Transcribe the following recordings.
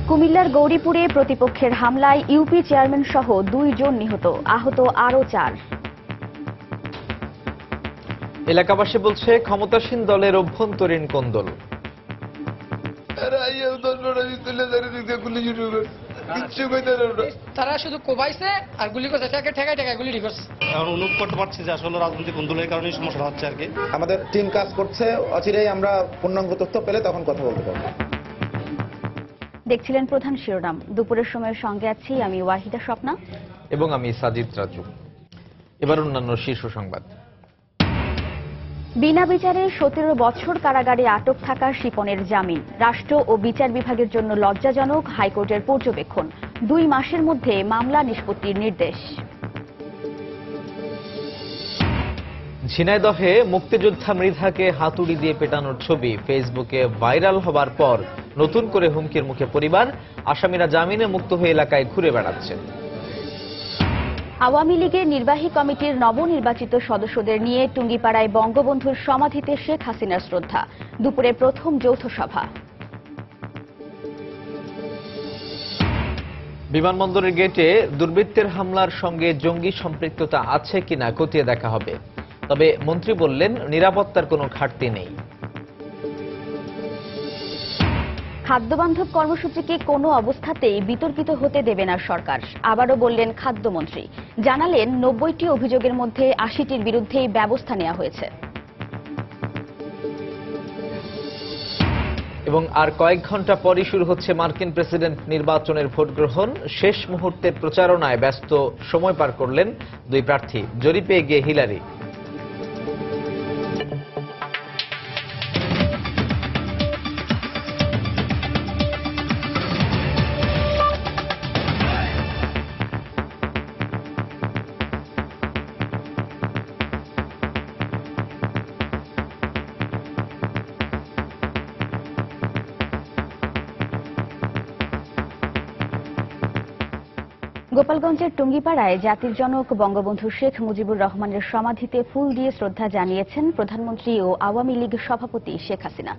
কুমিল্লার গৌরীপুরে প্রতিপক্ষের হামলায় ইউপি চেয়ারম্যান সহ 2 জন নিহত, আহত আরও 4। এলাকাবাসী বলছে ক্ষমতাসীন দলের অভ্যন্তরীণ কোন্দল। তারা শুধু কোবাইছে আর গুলি করছে, ঠেকায় ঠেকায় গুলি করছে। এখন অনুভব করতে পারছি যে আসলে রাজনৈতিক কোন্দলের কারণেই সমস্যা হচ্ছে আর কি। আমাদের টিম কাজ করছে, অচিরেই আমরা পূর্ণাঙ্গ তথ্য পেলে তখন কথা বলতে পারবো। দেখছিলেন প্রধান শিরোনাম। দুপুরের সময়ের সঙ্গে আছি আমি ওয়াহিদা স্বপ্না এবং আমি সাজিদ রাজু। এবার অন্যান্য শীর্ষ সংবাদ। বিনা বিচারে 17 বছর কারাগারে আটক থাকা শিপনের জামিন রাষ্ট্র ও বিচার বিভাগের জন্য লজ্জাজনক, হাইকোর্টের পর্যবেক্ষণ। 2 মাসের মধ্যে মামলা নিষ্পত্তির নির্দেশ। ঝিনাইদহে মুক্তিযোদ্ধা মৃধাকে হাতুড়ি দিয়ে পেটানোর ছবি ফেসবুকে ভাইরাল হবার পর নতুন করে হুমকির মুখে পরিবার। আসামিরা জামিনে মুক্ত হয়ে এলাকায় ঘুরে বেড়াচ্ছেন। আওয়ামী লীগের নির্বাহী কমিটির নবনির্বাচিত সদস্যদের নিয়ে টুঙ্গিপাড়ায় বঙ্গবন্ধুর সমাধিতে শেখ হাসিনার শ্রদ্ধা। দুপুরে প্রথম যৌথ সভা। বিমানবন্দরের গেটে দুর্বৃত্তের হামলার সঙ্গে জঙ্গি সম্পৃক্ততা আছে কিনা খতিয়ে দেখা হবে, তবে মন্ত্রী বললেন নিরাপত্তার কোনো ঘাটতি নেই। খাদ্যবান্ধব কর্মসূচিকে কোনো অবস্থাতেই বিতর্কিত হতে দেবে না সরকার, আবারও বললেন খাদ্যমন্ত্রী। জানালেন 90টি অভিযোগের মধ্যে 80টির বিরুদ্ধেই ব্যবস্থা নেওয়া হয়েছে। এবং আর কয়েক ঘন্টা পরই শুরু হচ্ছে মার্কিন প্রেসিডেন্ট নির্বাচনের ভোট গ্রহণ। শেষ মুহূর্তের প্রচারণায় ব্যস্ত সময় পার করলেন 2 প্রার্থী। জরিপে এগিয়ে হিলারি। গোপালগঞ্জের টুঙ্গিপাড়ায় জাতির জনক বঙ্গবন্ধু শেখ মুজিবুর রহমানের সমাধিতে ফুল দিয়ে শ্রদ্ধা জানিয়েছেন প্রধানমন্ত্রী ও আওয়ামী লীগ সভাপতি শেখ হাসিনা।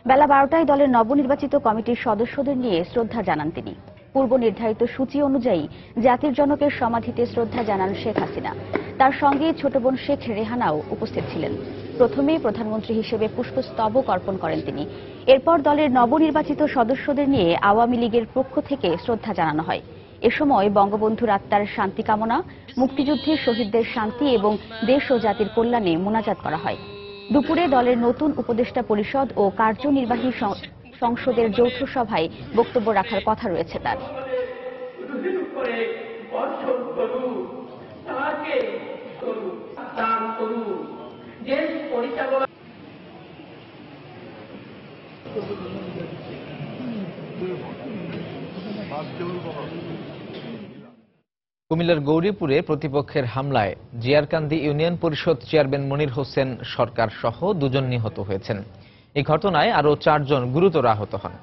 বেলা 12টায় দলের নবনির্বাচিত কমিটির সদস্যদের নিয়ে শ্রদ্ধা জানান তিনি। পূর্ব নির্ধারিত সূচি অনুযায়ী জাতির জনকের সমাধিতে শ্রদ্ধা জানান শেখ হাসিনা। তার সঙ্গে ছোট বোন শেখ রেহানাও উপস্থিত ছিলেন। প্রথমে প্রধানমন্ত্রী হিসেবে পুষ্পস্তবক অর্পণ করেন তিনি। এরপর দলের নবনির্বাচিত সদস্যদের নিয়ে আওয়ামী লীগের পক্ষ থেকে শ্রদ্ধা জানানো হয়। এ সময় বঙ্গবন্ধুর আত্মার শান্তি কামনা, মুক্তিযুদ্ধের শহীদদের শান্তি এবং দেশ ও জাতির কল্যাণে মোনাজাত করা হয়। দুপুরে দলের নতুন উপদেষ্টা পরিষদ ও কার্যনির্বাহী সংসদের যৌথ সভায় বক্তব্য রাখার কথা রয়েছে তার। কুমিল্লার গৌরীপুরে প্রতিপক্ষের হামলায় জিয়ারকান্দি ইউনিয়ন পরিষদ চেয়ারম্যান মনির হোসেন সরকার সহ 2 জন নিহত হয়েছেন। এই ঘটনায় আরও 4 জন গুরুতর আহত হন।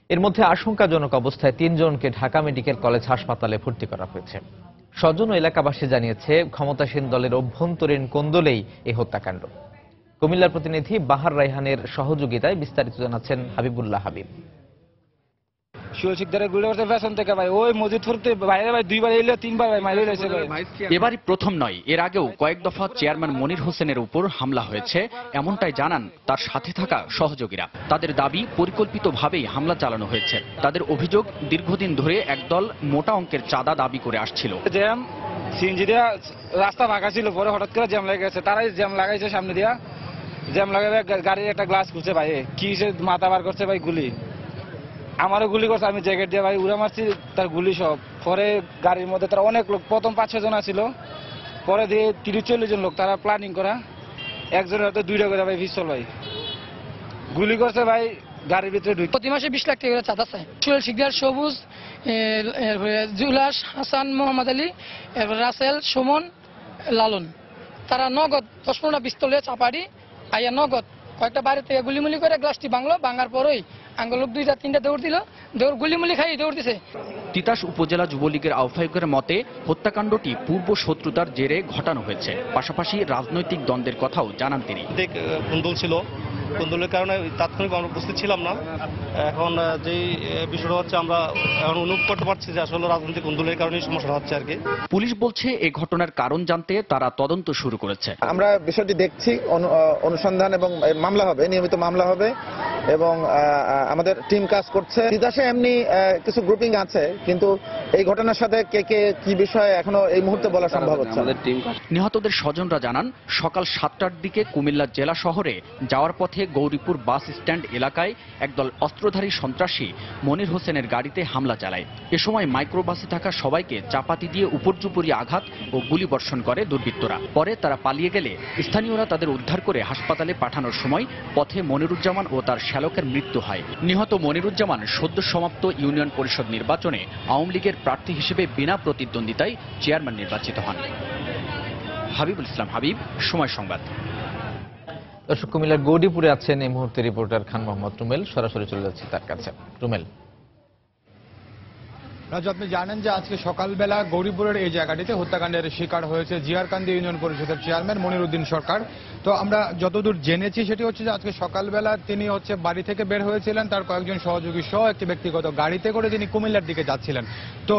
এর মধ্যে আশঙ্কাজনক অবস্থায় 3 জনকে ঢাকা মেডিকেল কলেজ হাসপাতালে ভর্তি করা হয়েছে। স্বজন ও এলাকাবাসী জানিয়েছে ক্ষমতাসীন দলের অভ্যন্তরীণ কোন্দলেই এই হত্যাকাণ্ড। কুমিল্লার প্রতিনিধি বাহার রায়হানের সহযোগিতায় বিস্তারিত জানাচ্ছেন হাবিবুল্লাহ হাবিব। এবারই প্রথম নয়, এর আগেও কয়েক দফা চেয়ারম্যান মনির হোসেনের উপর হামলা হয়েছে, এমনটাই জানান তার সাথে থাকা সহযোগীরা। তাদের দাবি পরিকল্পিতভাবেই হামলা চালানো হয়েছে। তাদের অভিযোগ দীর্ঘদিন ধরে একদল মোটা অঙ্কের চাঁদা দাবি করে আসছিল। জ্যাম সিএনজি দিয়া রাস্তা ফাঁকা ছিল, পরে হঠাৎ করে জ্যাম লেগে গেছে। তারাই জ্যাম লাগাইছে, সামনে দিয়া জ্যাম লাগাবে, গাড়ির একটা গ্লাস খুলছে ভাই, কি মাথা বার করছে ভাই, গুলি আমারও গুলি করছে। আমি জ্যাকেট দিয়ে ভাই উড়ে মারছি, তার গুলি সব। পরে গাড়ির মধ্যে তারা অনেক লোক, প্রথম 5-6 জন ছিল, পরে দিয়ে 30-40 জন লোক, তারা প্ল্যানিং করা। একজনের হাতে 2টা করে ভাই পিস্তল ভাই গুলি করছে ভাই, গাড়ির ভিতরে ঢুকে। প্রতি মাসে 20 লাখ টাকা করে চাঁদা চায়। সুহেল শিকদার, সবুজ, জুলাস, হাসান, মোহাম্মদ আলী, রাসেল, সুমন, লালন, তারা নগদ 10-15টা পিস্তলে চাপাড়ি আইয়া নগদ কয়েকটা বাইরে থেকে গুলিমুলি করে গ্লাসটি ভাঙলো। ভাঙার পরই আঙ্গলোক 2-3টা দৌড় দিল, গুলিমুলি খাই দৌড় দিছে। তিতাস উপজেলা যুবলীগের আহ্বায়কের মতে হত্যাকাণ্ডটি পূর্ব শত্রুতার জেরে ঘটানো হয়েছে। পাশাপাশি রাজনৈতিক দ্বন্দ্বের কথাও জানান তিনি। কোন্দল ছিল, কোন্দলের কারণে তাৎক্ষণিক আমরা উপস্থিত ছিলাম না। এখন যেই বিষয়টা হচ্ছে আমরা এখন অনুভব করতে পারছি যে আসলে রাজনৈতিক কোন্দলের কারণেই সমস্যা হচ্ছে আর কি। পুলিশ বলছে এই ঘটনার কারণ জানতে তারা তদন্ত শুরু করেছে। আমরা বিষয়টি দেখছি, অনুসন্ধান এবং মামলা হবে, নিয়মিত মামলা হবে এবং আমাদের টিম কাজ করছে। তিতাসে এমনি কিছু গ্রুপিং আছে, কিন্তু এই ঘটনার সাথে কে কে কি বিষয়ে এখনো এই মুহূর্তে বলা সম্ভব হচ্ছে না। নিহতদের স্বজনরা জানান, সকাল 7টার দিকে কুমিল্লা জেলা শহরে যাওয়ার পথে গৌরীপুর বাস স্ট্যান্ড এলাকায় একদল অস্ত্রধারী সন্ত্রাসী মনির হোসেনের গাড়িতে হামলা চালায়। এ সময় মাইক্রোবাসে থাকা সবাইকে চাপাতি দিয়ে উপর্যুপরি আঘাত ও গুলিবর্ষণ করে দুর্বৃত্তরা। পরে তারা পালিয়ে গেলে স্থানীয়রা তাদের উদ্ধার করে হাসপাতালে পাঠানোর সময় পথে মনিরুজ্জামান ও তার শ্যালকের মৃত্যু হয়। নিহত মনিরুজ্জামান সদ্য সমাপ্ত ইউনিয়ন পরিষদ নির্বাচনে আওয়ামী লীগের প্রার্থী হিসেবে বিনা প্রতিদ্বন্দ্বিতায় চেয়ারম্যান নির্বাচিত হন। হাবিবুল ইসলাম হাবিব, সময় সংবাদ। দর্শক, কুমিল্লার গৌরীপুরে আছেন এই মুহূর্তে রিপোর্টার খান মোহাম্মদ রুমেল। সরাসরি চলে যাচ্ছে তার কাছে। রুমেল। রাজু, আপনি জানেন যে আজকে সকালবেলা গৌরীপুরের এই জায়গাটিতে হত্যাকাণ্ডের শিকার হয়েছে জিয়ারকান্দি ইউনিয়ন পরিষদের চেয়ারম্যান মনির উদ্দিন সরকার। তো আমরা যতদূর জেনেছি সেটি হচ্ছে যে আজকে সকালবেলা তিনি বাড়ি থেকে বের হয়েছিলেন, তার কয়েকজন সহযোগী সহ একটি ব্যক্তিগত গাড়িতে করে তিনি কুমিল্লার দিকে যাচ্ছিলেন। তো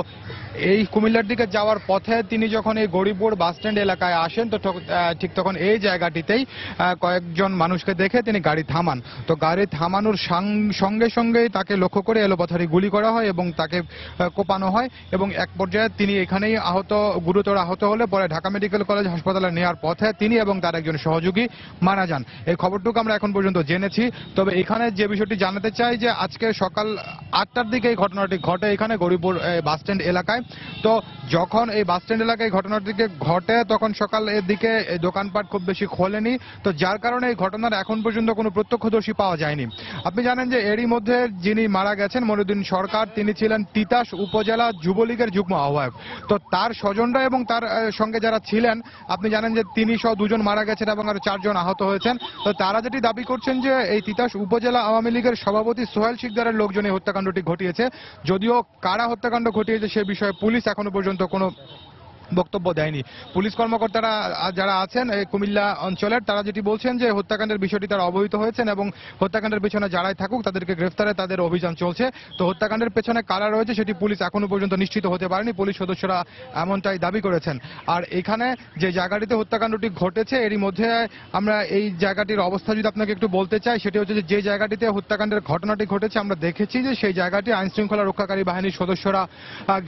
এই কুমিল্লার দিকে যাওয়ার পথে তিনি যখন এই গৌরীপুর বাস স্ট্যান্ড এলাকায় আসেন, তো ঠিক তখন এই জায়গাটিতেই কয়েকজন মানুষকে দেখে তিনি গাড়ি থামান। তো গাড়ি থামানোর সঙ্গে সঙ্গেই তাকে লক্ষ্য করে এলোপাথারি গুলি করা হয় এবং তাকে কোপানো হয় এবং এক পর্যায়ে তিনি এখানেই গুরুতর আহত হলে পরে ঢাকা মেডিকেল কলেজ হাসপাতালে নেওয়ার পথে তিনি এবং তার একজন সহযোগী মারা যান। এই খবরটুকু আমরা এখন পর্যন্ত জেনেছি। তবে এখানে যে বিষয়টি জানাতে চাই যে আজকে সকাল 8টার দিকে এই ঘটনাটি ঘটে এখানে গৌরীপুর বাস স্ট্যান্ড এলাকায়। তো যখন এই বাস স্ট্যান্ড এলাকায় ঘটনাটি ঘটে তখন সকাল এর দিকে দোকানপাট খুব বেশি খোলেনি, তো যার কারণে এই ঘটনার এখন পর্যন্ত কোনো প্রত্যক্ষদর্শী পাওয়া যায়নি। আপনি জানেন যে এরই মধ্যে যিনি মারা গেছেন মনিরুদ্দিন সরকার, তিনি ছিলেন তিতাস উপজেলা যুবলীগের যুগ্ম আহ্বায়ক। তো তার স্বজনরা এবং তার সঙ্গে যারা ছিলেন, আপনি জানেন যে তিনি সহ 2 জন মারা গেছেন এবং আরো 4 জন আহত হয়েছেন। তো তারা যেটি দাবি করছেন যে এই তিতাস উপজেলা আওয়ামী লীগের সভাপতি সোহেল শিকদারের লোকজন এই হত্যাকাণ্ডটি ঘটিয়েছে। যদিও কারা হত্যাকাণ্ড ঘটিয়েছে সে বিষয়ে পুলিশ এখনো পর্যন্ত কোনো বক্তব্য দেয়নি। পুলিশ কর্মকর্তারা যারা আছেন এই কুমিল্লা অঞ্চলের, তারা যেটি বলছেন যে হত্যাকাণ্ডের বিষয়টি তারা অবহিত হয়েছেন এবং হত্যাকাণ্ডের পেছনে যারাই থাকুক তাদেরকে গ্রেফতারে তাদের অভিযান চলছে। তো হত্যাকাণ্ডের পেছনে কারা রয়েছে সেটি পুলিশ এখনো পর্যন্ত নিশ্চিত হতে পারেনি, পুলিশ সদস্যরা এমনটাই দাবি করেছেন। আর এখানে যে জায়গাটিতে হত্যাকাণ্ডটি ঘটেছে এরই মধ্যে আমরা এই জায়গাটির অবস্থা যদি আপনাকে একটু বলতে চাই, সেটি হচ্ছে যে জায়গাটিতে হত্যাকাণ্ডের ঘটনাটি ঘটেছে আমরা দেখেছি যে সেই জায়গাটি আইন শৃঙ্খলা রক্ষাকারী বাহিনীর সদস্যরা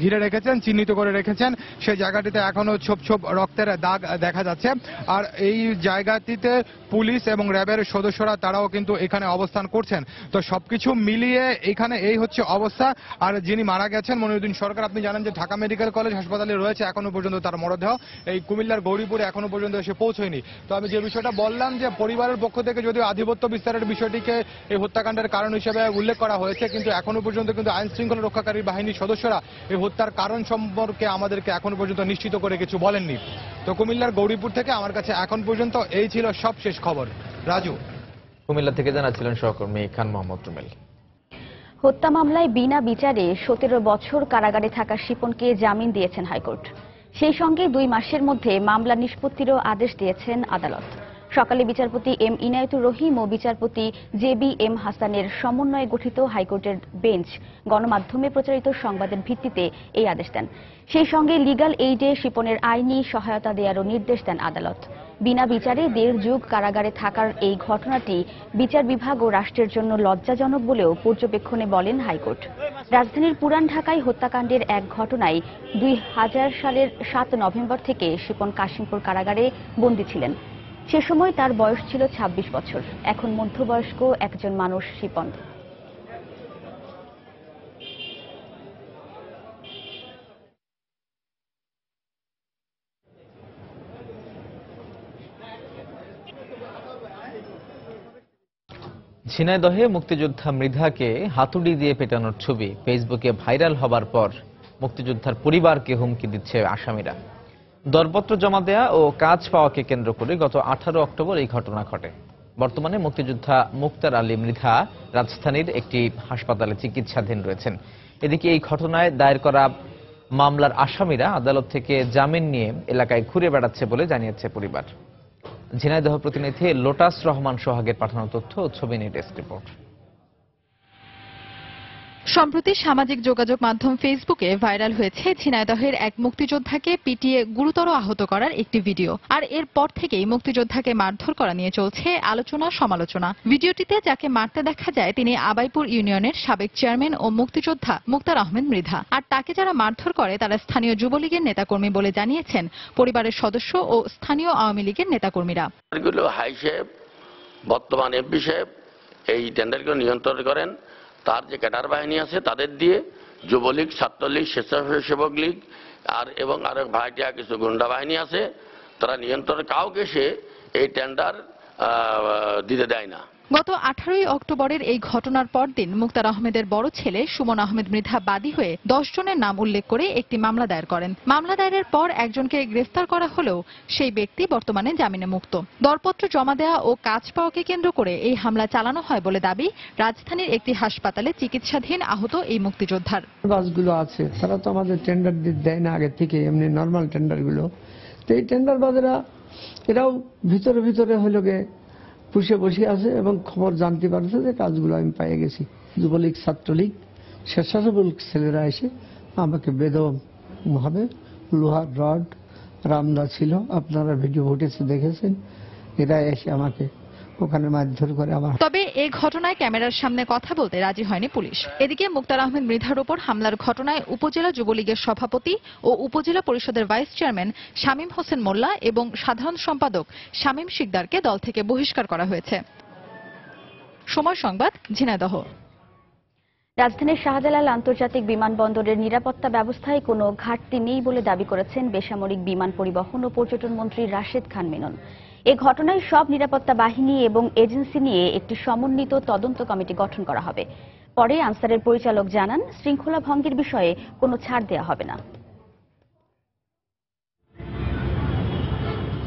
ঘিরে রেখেছেন, চিহ্নিত করে রেখেছেন। সেই জায়গাটি এখনো ছোপ ছোপ রক্তের দাগ দেখা যাচ্ছে। আর এই জায়গাটিতে পুলিশ এবং র্যাবের সদস্যরা তারাও কিন্তু এখানে অবস্থান করছেন। তো সবকিছু মিলিয়ে এখানে এই হচ্ছে অবস্থা। আর যিনি মারা গেছেন মনিরুদ্দিন সরকার, আপনি জানেন যে ঢাকা মেডিকেল কলেজ হাসপাতালে রয়েছে, এখনো পর্যন্ত তার মরদেহ এই কুমিল্লার গৌরীপুরে এখনো পর্যন্ত এসে পৌঁছয়নি। তো আমি যে বিষয়টা বললাম যে পরিবারের পক্ষ থেকে যদিও আধিপত্য বিস্তারের বিষয়টিকে এই হত্যাকাণ্ডের কারণ হিসেবে উল্লেখ করা হয়েছে, কিন্তু এখনো পর্যন্ত কিন্তু আইন শৃঙ্খলা রক্ষাকারী বাহিনীর সদস্যরা এই হত্যার কারণ সম্পর্কে আমাদেরকে এখনো পর্যন্ত নিশ্চিত করে কিছু বলেননি। তো কুমিল্লার গৌরীপুর থেকে আমার কাছে এখন পর্যন্ত এই ছিল সবশেষ খবর। রাজু। কুমিল্লা থেকে জানাচ্ছিলেন সহকর্মী খান মোহাম্মদ রুমেল। হত্যা মামলায় বিনা বিচারে 17 বছর কারাগারে থাকা শিপনকে জামিন দিয়েছেন হাইকোর্ট। সেই সঙ্গে 2 মাসের মধ্যে মামলা নিষ্পত্তিরও আদেশ দিয়েছেন আদালত। সকালে বিচারপতি এম ইনায়েতুর রহিম ও বিচারপতি জেবি এম হাসানের সমন্বয়ে গঠিত হাইকোর্টের বেঞ্চ গণমাধ্যমে প্রচারিত সংবাদের ভিত্তিতে এই আদেশ দেন। সেই সঙ্গে লিগ্যাল এইডে শিপনের আইনি সহায়তা দেওয়ারও নির্দেশ দেন আদালত। বিনা বিচারে 1.5 যুগ কারাগারে থাকার এই ঘটনাটি বিচার বিভাগ ও রাষ্ট্রের জন্য লজ্জাজনক বলেও পর্যবেক্ষণে বলেন হাইকোর্ট। রাজধানীর পুরান ঢাকায় হত্যাকাণ্ডের এক ঘটনায় 2000 সালের 7 নভেম্বর থেকে শিপন কাশিমপুর কারাগারে বন্দী ছিলেন। সে সময় তার বয়স ছিল 26 বছর। এখন মধ্যবয়স্ক একজন মানুষ শিপন। ঝিনাইদহে মুক্তিযোদ্ধা মৃধাকে হাতুড়ি দিয়ে পেটানোর ছবি ফেসবুকে ভাইরাল হবার পর মুক্তিযোদ্ধার পরিবারকে হুমকি দিচ্ছে আসামিরা। দরপত্র জমা দেয়া ও কাজ পাওয়াকে কেন্দ্র করে গত 18 অক্টোবর এই ঘটনা ঘটে। বর্তমানে মুক্তিযোদ্ধা মুক্তার আলী মৃধা রাজধানীর একটি হাসপাতালে চিকিৎসাধীন রয়েছেন। এদিকে এই ঘটনায় দায়ের করা মামলার আসামিরা আদালত থেকে জামিন নিয়ে এলাকায় ঘুরে বেড়াচ্ছে বলে জানিয়েছে পরিবার। ঝিনাইদহ প্রতিনিধি লোটাস রহমান সোহাগের পাঠানো তথ্য ও ছবি নিয়ে ডেস্ক রিপোর্ট। সম্প্রতি সামাজিক যোগাযোগ মাধ্যম ফেসবুকে ভাইরাল হয়েছে ঝিনাইদহের এক মুক্তিযোদ্ধাকে পিটিয়ে গুরুতর আহত করার একটি ভিডিও। আর এরপর থেকেই মুক্তিযোদ্ধাকে মারধর করা নিয়ে চলছে আলোচনা সমালোচনা। ভিডিওটিতে যাকে মারতে দেখা যায় তিনি আবাইপুর ইউনিয়নের সাবেক চেয়ারম্যান ও মুক্তিযোদ্ধা মুক্তার আহমেদ মৃধা। আর তাকে যারা মারধর করে তারা স্থানীয় যুবলীগের নেতাকর্মী বলে জানিয়েছেন পরিবারের সদস্য ও স্থানীয় আওয়ামী লীগের নেতাকর্মীরা। হাই সাহেব, বর্তমান এমপি সাহেব এই টেন্ডারকে নিয়ন্ত্রণ করেন। তার যে ক্যাডার বাহিনী আছে তাদের দিয়ে যুবলীগ, ছাত্রলীগ, স্বেচ্ছাসেবক লীগ এবং আরো ভাড়াটিয়া কিছু গুন্ডা বাহিনী আছে, তারা নিয়ন্ত্রণ কাউকে সে এই টেন্ডার দিতে দেয় না। গত 18 অক্টোবরের এই ঘটনার পরদিন মুক্তার আহমেদের বড় ছেলে সুমন আহমেদ মৃধা বাদী হয়ে 10 জনের নাম উল্লেখ করে একটি মামলা দায়ের করেন। মামলা দায়েরের পর একজনকে গ্রেফতার করা হলেও সেই ব্যক্তি বর্তমানে জামিনে মুক্ত। দরপত্র জমা দেওয়া ও কাজ পাওয়াকে কেন্দ্র করে এই হামলা চালানো হয় বলে দাবি রাজধানীর একটি হাসপাতালে চিকিৎসাধীন আহত এই মুক্তিযোদ্ধার। বাসগুলো আছে তারা তো আমাদের টেন্ডার দেয় না আগে থেকে, এমনি নর্মাল টেন্ডারগুলো। তো এই টেন্ডার বাজারা এরাও ভিতরে ভিতরে হলো গে পুষে বসে আছে এবং খবর জানতে পারছে যে কাজগুলো আমি পেয়ে গেছি। যুবলীগ, ছাত্রলীগ, স্বেচ্ছাসেবক ছেলেরা এসে আমাকে বেদম ভাবে লোহার রড, রামদা ছিল, আপনারা ভিডিও ফুটেজে দেখেছেন, এরা এসে আমাকে ওখানে মারধর করে। তবে এই ঘটনায় ক্যামেরার সামনে কথা বলতে রাজি হয়নি পুলিশ। এদিকে মুক্তার আহমেদ মৃধার উপর হামলার ঘটনায় উপজেলা যুবলীগের সভাপতি ও উপজেলা পরিষদের ভাইস চেয়ারম্যান শামীম হোসেন মোল্লা এবং সাধারণ সম্পাদক শামীম শিকদারকে দল থেকে বহিষ্কার করা হয়েছে। সময় সংবাদ, ঝিনাইদহ। রাজধানীর শাহজালাল আন্তর্জাতিক বিমানবন্দরের নিরাপত্তা ব্যবস্থায় কোনো ঘাটতি নেই বলে দাবি করেছেন বেসামরিক বিমান পরিবহন ও পর্যটন মন্ত্রী রাশেদ খান মিনন। এই ঘটনায় সব নিরাপত্তা বাহিনী এবং এজেন্সি নিয়ে একটি সমন্বিত তদন্ত কমিটি গঠন করা হবে। পরে আনসারের পরিচালক জানান, শৃঙ্খলা ভঙ্গের বিষয়ে কোনো ছাড় দেওয়া হবে না।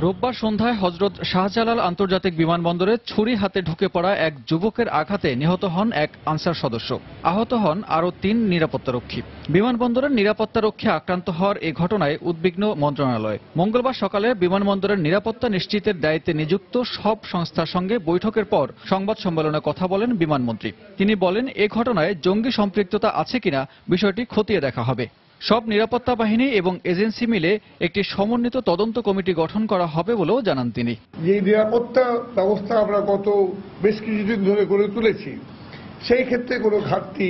রোববার সন্ধ্যায় হযরত শাহজালাল আন্তর্জাতিক বিমানবন্দরে ছুরি হাতে ঢুকে পড়া এক যুবকের আঘাতে নিহত হন এক আনসার সদস্য। আহত হন আরও 3 নিরাপত্তারক্ষী। বিমানবন্দরের নিরাপত্তারক্ষী আক্রান্ত হওয়ার এই ঘটনায় উদ্বিগ্ন মন্ত্রণালয়। মঙ্গলবার সকালে বিমানবন্দরের নিরাপত্তা নিশ্চিতের দায়িত্বে নিযুক্ত সব সংস্থার সঙ্গে বৈঠকের পর সংবাদ সম্মেলনে কথা বলেন বিমানমন্ত্রী। তিনি বলেন, এ ঘটনায় জঙ্গি সম্পৃক্ততা আছে কিনা বিষয়টি খতিয়ে দেখা হবে। সব নিরাপত্তা বাহিনী এবং এজেন্সি মিলে একটি সমন্বিত তদন্ত কমিটি গঠন করা হবে বলেও জানান তিনি। যে নিরাপত্তা ব্যবস্থা আমরা গত বেশ কিছুদিন ধরে গড়ে তুলেছি, সেই ক্ষেত্রে কোনো ঘাটতি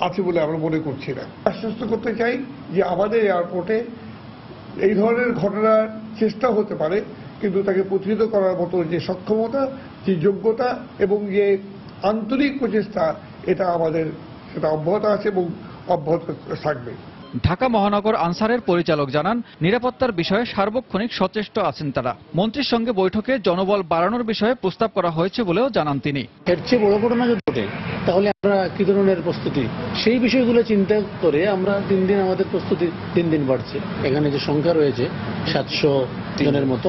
আছে বলে আমরা মনে করছি না। আশ্বস্ত করতে চাই যে আমাদের এয়ারপোর্টে এই ধরনের ঘটনার চেষ্টা হতে পারে, কিন্তু তাকে প্রতিহত করার মতো যে সক্ষমতা, যে যোগ্যতা এবং যে আন্তরিক প্রচেষ্টা, এটা আমাদের সেটা অব্যাহত আছে এবং অব্যাহত থাকবে। ঢাকা মহানগর আনসারের পরিচালক জানান, নিরাপত্তার বিষয়ে সার্বক্ষণিক সচেষ্ট আছেন তারা। মন্ত্রীর সঙ্গে বৈঠকে জনবল বাড়ানোর বিষয়ে প্রস্তাব করা হয়েছে বলেও জানান তিনি। এর চেয়ে বড় ঘটনা যদি ঘটে তাহলে আমরা কি ধরনের প্রস্তুতি, সেই বিষয়গুলো চিন্তা করে আমরা দিন আমাদের প্রস্তুতি দিন বাড়ছে। এখানে যে সংখ্যা রয়েছে 700 জনের মতো,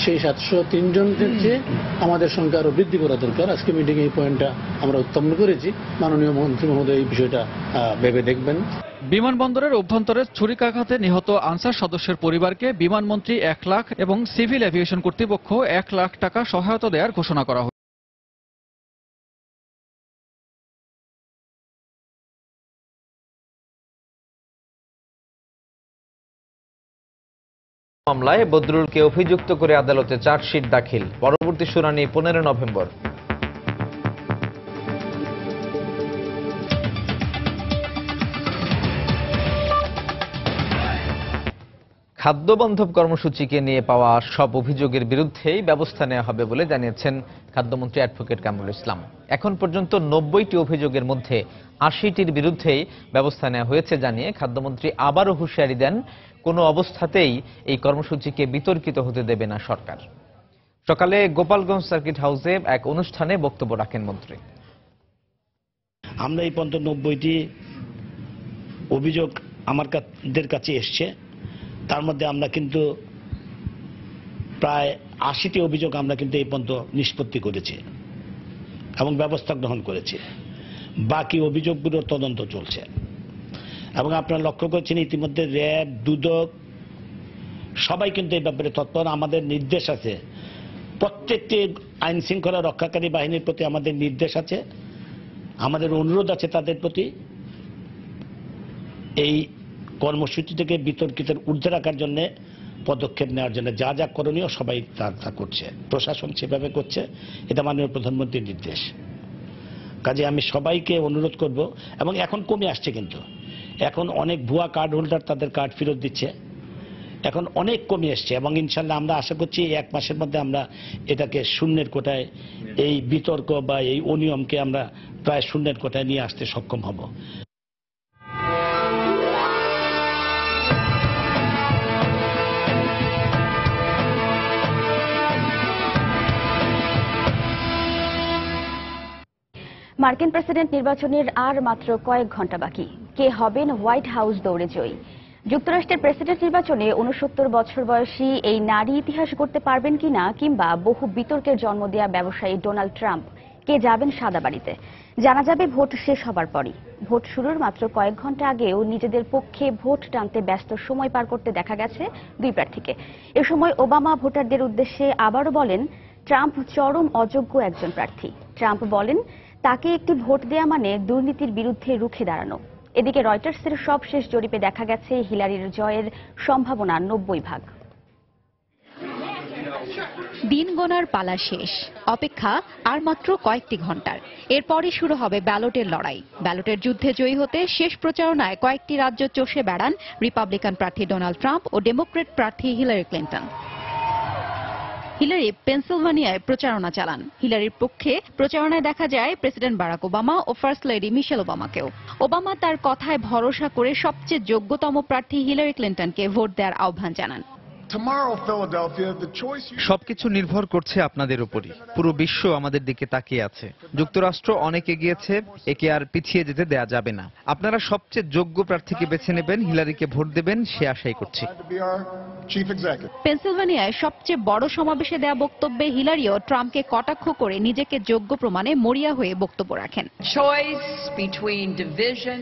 সেই 703 জনের চেয়ে আমাদের সংখ্যা আরো বৃদ্ধি করা দরকার। আজকে মিটিং এই পয়েন্টটা আমরা উত্থাপন করেছি। মাননীয় মন্ত্রী মহোদয় এই বিষয়টা ভেবে দেখবেন। বিমানবন্দরের অভ্যন্তরে ছুরিকাঘাতে নিহত আনসার সদস্যের পরিবারকে বিমানমন্ত্রী 1 লাখ এবং সিভিল এভিয়েশন কর্তৃপক্ষ 1 লাখ টাকা সহায়তা দেওয়ার ঘোষণা করা হয়। মামলায় বদরুলকে অভিযুক্ত করে আদালতে চার্জশিট দাখিল। পরবর্তী শুনানি 15 নভেম্বর। খাদ্য বান্ধব কর্মসূচিকে নিয়ে পাওয়া সব অভিযোগের বিরুদ্ধেই ব্যবস্থা নেওয়া হবে বলে জানিয়েছেন খাদ্যমন্ত্রী অ্যাডভোকেট কামরুল ইসলাম। এখন পর্যন্ত 90টি অভিযোগের মধ্যে 80টির বিরুদ্ধেই ব্যবস্থা নেওয়া হয়েছে জানিয়ে খাদ্যমন্ত্রী আবারও হুঁশিয়ারি দেন, কোনো অবস্থাতেই এই কর্মসূচিকে বিতর্কিত হতে দেবে না সরকার। সকালে গোপালগঞ্জ সার্কিট হাউসে এক অনুষ্ঠানে বক্তব্য রাখেন মন্ত্রী। আমরা এই পর্যন্ত 90টি অভিযোগ আমাদের কাছে এসছে, তার মধ্যে আমরা কিন্তু প্রায় 80টি অভিযোগ আমরা কিন্তু এই পর্যন্ত নিষ্পত্তি করেছি এবং ব্যবস্থা গ্রহণ করেছি। বাকি অভিযোগগুলোর তদন্ত চলছে এবং আপনারা লক্ষ্য করছেন ইতিমধ্যে র্যাব, দুদক সবাই কিন্তু এই ব্যাপারে তৎপর। আমাদের নির্দেশ আছে প্রত্যেকটি আইন শৃঙ্খলা রক্ষাকারী বাহিনীর প্রতি আমাদের নির্দেশ আছে, আমাদের অনুরোধ আছে তাদের প্রতি এই কর্মসূচি থেকে বিতর্কিতের ঊর্ধ্বে রাখার জন্য পদক্ষেপ নেওয়ার জন্য যা যা করণীয় সবাই তা করছে, প্রশাসন সেভাবে করছে, এটা মাননীয় প্রধানমন্ত্রীর নির্দেশ। কাজে আমি সবাইকে অনুরোধ করব, এবং এখন কমে আসছে, কিন্তু এখন অনেক ভুয়া কার্ড হোল্ডার তাদের কার্ড ফেরত দিচ্ছে, এখন অনেক কমে আসছে, এবং ইনশাল্লাহ আমরা আশা করছি এই 1 মাসের মধ্যে আমরা এটাকে শূন্যের কোটায়, এই বিতর্ক বা এই অনিয়মকে আমরা প্রায় শূন্যের কোটায় নিয়ে আসতে সক্ষম হব। মার্কিন প্রেসিডেন্ট নির্বাচনের আর মাত্র কয়েক ঘন্টা বাকি। কে হবেন হোয়াইট হাউস দৌড়ে জয়ী? যুক্তরাষ্ট্রের প্রেসিডেন্ট নির্বাচনে 69 বছর বয়সী এই নারী ইতিহাস গড়তে পারবেন কিনা, কিংবা বহু বিতর্কের জন্ম দেয়া ব্যবসায়ী ডোনাল্ড ট্রাম্প কে যাবেন সাদা বাড়িতে, জানা যাবে ভোট শেষ হবার পরই। ভোট শুরুর মাত্র কয়েক ঘন্টা আগেও নিজেদের পক্ষে ভোট টানতে ব্যস্ত সময় পার করতে দেখা গেছে দুই প্রার্থীকে। এ সময় ওবামা ভোটারদের উদ্দেশ্যে আবারও বলেন ট্রাম্প চরম অযোগ্য একজন প্রার্থী। ট্রাম্প বলেন তাকে একটি ভোট দেয়া মানে দুর্নীতির বিরুদ্ধে রুখে দাঁড়ানো। এদিকে রয়টার্সের সবশেষ জরিপে দেখা গেছে হিলারির জয়ের সম্ভাবনা 90%। দিন গোনার পালা শেষ, অপেক্ষা আর মাত্র কয়েকটি ঘন্টার। এরপরই শুরু হবে ব্যালটের লড়াই। ব্যালটের যুদ্ধে জয়ী হতে শেষ প্রচারণায় কয়েকটি রাজ্য চষে বেড়ান রিপাবলিকান প্রার্থী ডোনাল্ড ট্রাম্প ও ডেমোক্রেট প্রার্থী হিলারি ক্লিন্টন। হিলারি পেনসিলভানিয়ায় প্রচারণা চালান। হিলারির পক্ষে প্রচারণায় দেখা যায় প্রেসিডেন্ট বারাক ওবামা ও ফার্স্ট লেডি মিশেল ওবামাকেও। ওবামা তার কথায় ভরসা করে সবচেয়ে যোগ্যতম প্রার্থী হিলারি ক্লিন্টনকে ভোট দেওয়ার আহ্বান জানান। সবকিছু নির্ভর করছে আপনাদের উপরই। পুরো বিশ্ব আমাদের দিকে তাকিয়ে আছে। যুক্তরাষ্ট্র অনেক এগিয়েছে, একে আর পিছিয়ে যেতে দেয়া যাবে না। আপনারা সবচেয়ে যোগ্য প্রার্থীকে বেছে নেবেন, হিলারিকে ভোট দেবেন সে আশাই করছি। পেনসিলভানিয়ায় সবচেয়ে বড় সমাবেশে দেয়া বক্তব্যে হিলারিও ট্রাম্পকে কটাক্ষ করে নিজেকে যোগ্য প্রমাণে মরিয়া হয়ে বক্তব্য রাখেন।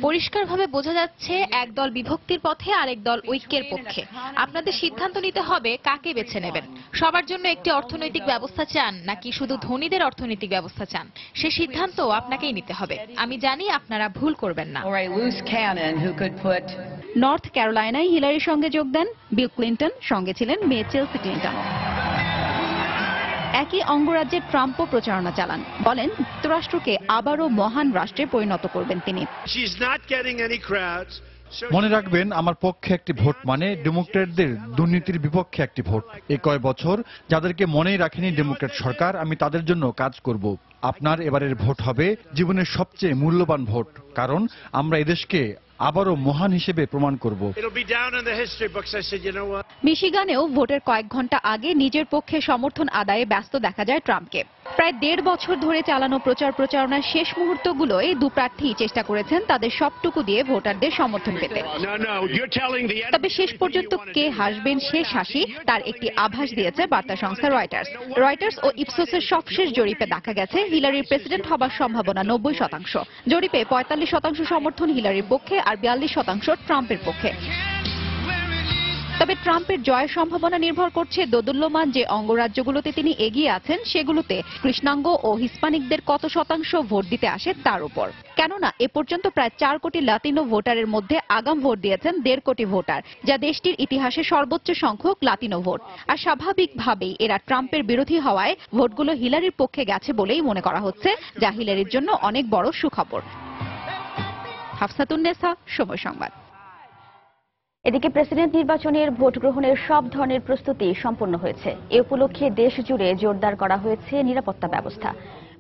পরিষ্কারভাবে বোঝা যাচ্ছে একদল বিভক্তির পথে, আরেক দল ঐক্যের পক্ষে। আপনাদের সিদ্ধান্ত নিতে হবে কাকে বেছে নেবেন। সবার জন্য একটি অর্থনৈতিক ব্যবস্থা চান নাকি শুধু ধনীদের অর্থনৈতিক ব্যবস্থা চান, সে সিদ্ধান্ত আপনাকেই নিতে হবে। আমি জানি আপনারা ভুল করবেন না। নর্থ ক্যারোলাইনায় হিলারির সঙ্গে যোগ দেন বিল ক্লিন্টন, সঙ্গে ছিলেন মেয়ে চেলসি ক্লিন্টন। একই অঙ্গরাজ্যে ট্রাম্পও প্রচারণা চালান। বলেন যুক্তরাষ্ট্রকে আবারও মহান রাষ্ট্রে পরিণত করবেন তিনি। মনে রাখবেন, আমার পক্ষে একটি ভোট মানে ডেমোক্রেটদের দুর্নীতির বিপক্ষে একটি ভোট। এই কয় বছর যাদেরকে মনেই রাখেনি ডেমোক্রেট সরকার, আমি তাদের জন্য কাজ করব। আপনার এবারের ভোট হবে জীবনের সবচেয়ে মূল্যবান ভোট, কারণ আমরা এদেশকে আবারও মহান হিসেবে প্রমাণ করব। মিশিগানেও ভোটের কয়েক ঘন্টা আগে নিজের পক্ষে সমর্থন আদায়ে ব্যস্ত দেখা যায় ট্রাম্পকে। প্রায় 1.5 বছর ধরে চালানো প্রচারণার শেষ মুহূর্তগুলোয় দু প্রার্থী চেষ্টা করেছেন তাদের সবটুকু দিয়ে ভোটারদের সমর্থন পেতে। তবে শেষ পর্যন্ত কে হাসবেন শেষ হাসি তার একটি আভাস দিয়েছে বার্তা সংস্থা রয়টার্স। রয়টার্স ও ইপসোসের সবশেষ জরিপে দেখা গেছে হিলারির প্রেসিডেন্ট হবার সম্ভাবনা 90%। জরিপে 45% সমর্থন হিলারির পক্ষে আর 42% ট্রাম্পের পক্ষে। তবে ট্রাম্পের জয়ের সম্ভাবনা নির্ভর করছে দোদুল্যমান যে অঙ্গরাজ্যগুলোতে তিনি এগিয়ে আছেন সেগুলোতে কৃষ্ণাঙ্গ ও হিস্পানিকদের কত শতাংশ ভোট দিতে আসে তার উপর। কেননা এ পর্যন্ত প্রায় 4 কোটি লাতিনো ভোটারের মধ্যে আগাম ভোট দিয়েছেন 1.5 কোটি ভোটার, যা দেশটির ইতিহাসে সর্বোচ্চ সংখ্যক লাতিনো ভোট। আর স্বাভাবিকভাবেই এরা ট্রাম্পের বিরোধী হওয়ায় ভোটগুলো হিলারির পক্ষে গেছে বলেই মনে করা হচ্ছে, যা হিলারির জন্য অনেক বড় সুখবর। হাফসাতুন্নেসা, সময় সংবাদ। এদিকে প্রেসিডেন্ট নির্বাচনের ভোট গ্রহণের সব ধরনের প্রস্তুতি সম্পন্ন হয়েছে। এ উপলক্ষে দেশ জুড়ে জোরদার করা হয়েছে নিরাপত্তা ব্যবস্থা।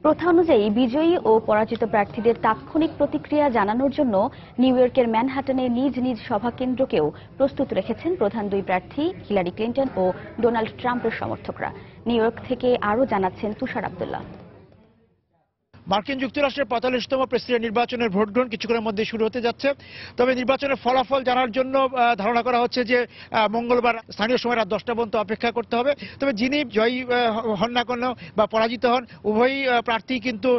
প্রথা অনুযায়ী বিজয়ী ও পরাজিত প্রার্থীদের তাৎক্ষণিক প্রতিক্রিয়া জানানোর জন্য নিউ ইয়র্কের ম্যানহাটনে নিজ নিজ সভা কেন্দ্রকেও প্রস্তুত রেখেছেন প্রধান দুই প্রার্থী হিলারি ক্লিন্টন ও ডোনাল্ড ট্রাম্পের সমর্থকরা। নিউ ইয়র্ক থেকে আরও জানাচ্ছেন তুষার আব্দুল্লাহ। মার্কিন যুক্তরাষ্ট্রের 45তম প্রেসিডেন্ট নির্বাচনের ভোট গ্রহণ কিছুক্ষণের মধ্যে শুরু হতে যাচ্ছে। তবে নির্বাচনের ফলাফল জানার জন্য ধারণা করা হচ্ছে যে মঙ্গলবার স্থানীয় সময় রাত 10টা পর্যন্ত অপেক্ষা করতে হবে। তবে যিনি জয়ী হন না কেন বা পরাজিত হন, উভয়ই প্রার্থী কিন্তু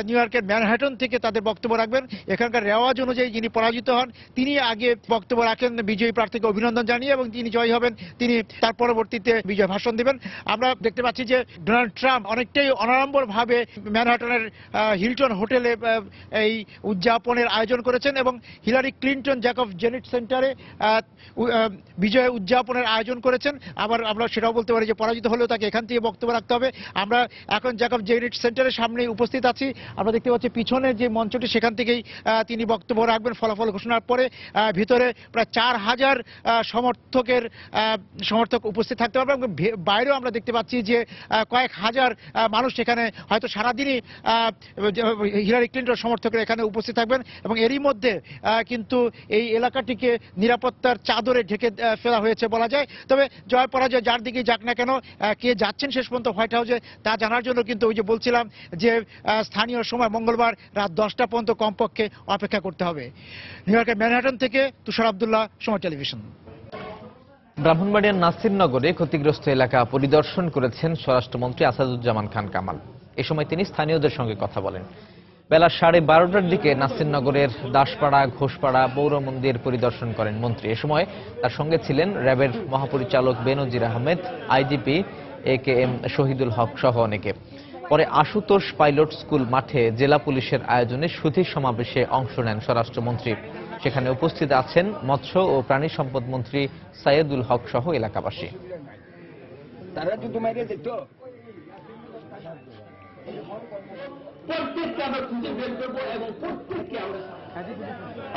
নিউ ইয়র্কের ম্যানহাটন থেকে তাদের বক্তব্য রাখবেন। এখানকার রেওয়াজ অনুযায়ী যিনি পরাজিত হন তিনি আগে বক্তব্য রাখেন বিজয়ী প্রার্থীকে অভিনন্দন জানিয়ে, এবং তিনি জয়ী হবেন তিনি তার পরবর্তীতে বিজয় ভাষণ দেবেন। আমরা দেখতে পাচ্ছি যে ডোনাল্ড ট্রাম্প অনেকটাই অনাড়ম্বর ভাবে ম্যানহাটনের হিলটন হোটেলে এই উদযাপনের আয়োজন করেছেন, এবং হিলারি ক্লিন্টন জ্যাকব জেনেট সেন্টারে বিজয় উদযাপনের আয়োজন করেছেন। আবার আমরা সেটাও বলতে পারি যে পরাজিত হলেও তাকে এখান থেকে বক্তব্য রাখতে হবে। আমরা এখন জ্যাকব জেনেট সেন্টারের সামনে উপস্থিত আছি। আমরা দেখতে পাচ্ছি পিছনে যে মঞ্চটি, সেখান থেকেই তিনি বক্তব্য রাখবেন ফলাফল ঘোষণার পরে। ভিতরে প্রায় 4000 সমর্থক উপস্থিত থাকতে পারবে, এবং বাইরেও আমরা দেখতে পাচ্ছি যে কয়েক হাজার মানুষ এখানে হয়তো সারাদিনই হিলারি ক্লিন্টন সমর্থকরা এখানে উপস্থিত থাকবেন। এবং এরই মধ্যে কিন্তু এই এলাকাটিকে নিরাপত্তার চাদরে ঢেকে ফেলা হয়েছে বলা যায়। তবে জয় পরাজয় যার দিকে যাক না কেন, কে যাচ্ছেন শেষ পর্যন্ত হোয়াইট হাউসে তা জানার জন্য কিন্তু ওই যে বলছিলাম যে স্থানীয় সময় মঙ্গলবার রাত 10টা পর্যন্ত কমপক্ষে অপেক্ষা করতে হবে। নিউ ইয়র্কের ম্যানহাটন থেকে তুষার আব্দুল্লাহ, সময় টেলিভিশন। ব্রাহ্মণবাড়িয়ার নাসিরনগরে ক্ষতিগ্রস্ত এলাকা পরিদর্শন করেছেন স্বরাষ্ট্রমন্ত্রী আসাদুজ্জামান খান কামাল। এ সময় তিনি স্থানীয়দের সঙ্গে কথা বলেন। বেলা 12:30টার দিকে নাসিরনগরের দাসপাড়া, ঘোষপাড়া, পৌর মন্দির পরিদর্শন করেন মন্ত্রী। এ সময় তার সঙ্গে ছিলেন র্যাবের মহাপরিচালক বেনজির আহমেদ, আইজিপি AKM শহীদুল হক সহ অনেকে। পরে আশুতোষ পাইলট স্কুল মাঠে জেলা পুলিশের আয়োজনে সুধী সমাবেশে অংশ নেন স্বরাষ্ট্রমন্ত্রী। সেখানে উপস্থিত আছেন মৎস্য ও প্রাণী সম্পদ মন্ত্রী সাইয়েদুল হক সহ এলাকাবাসী।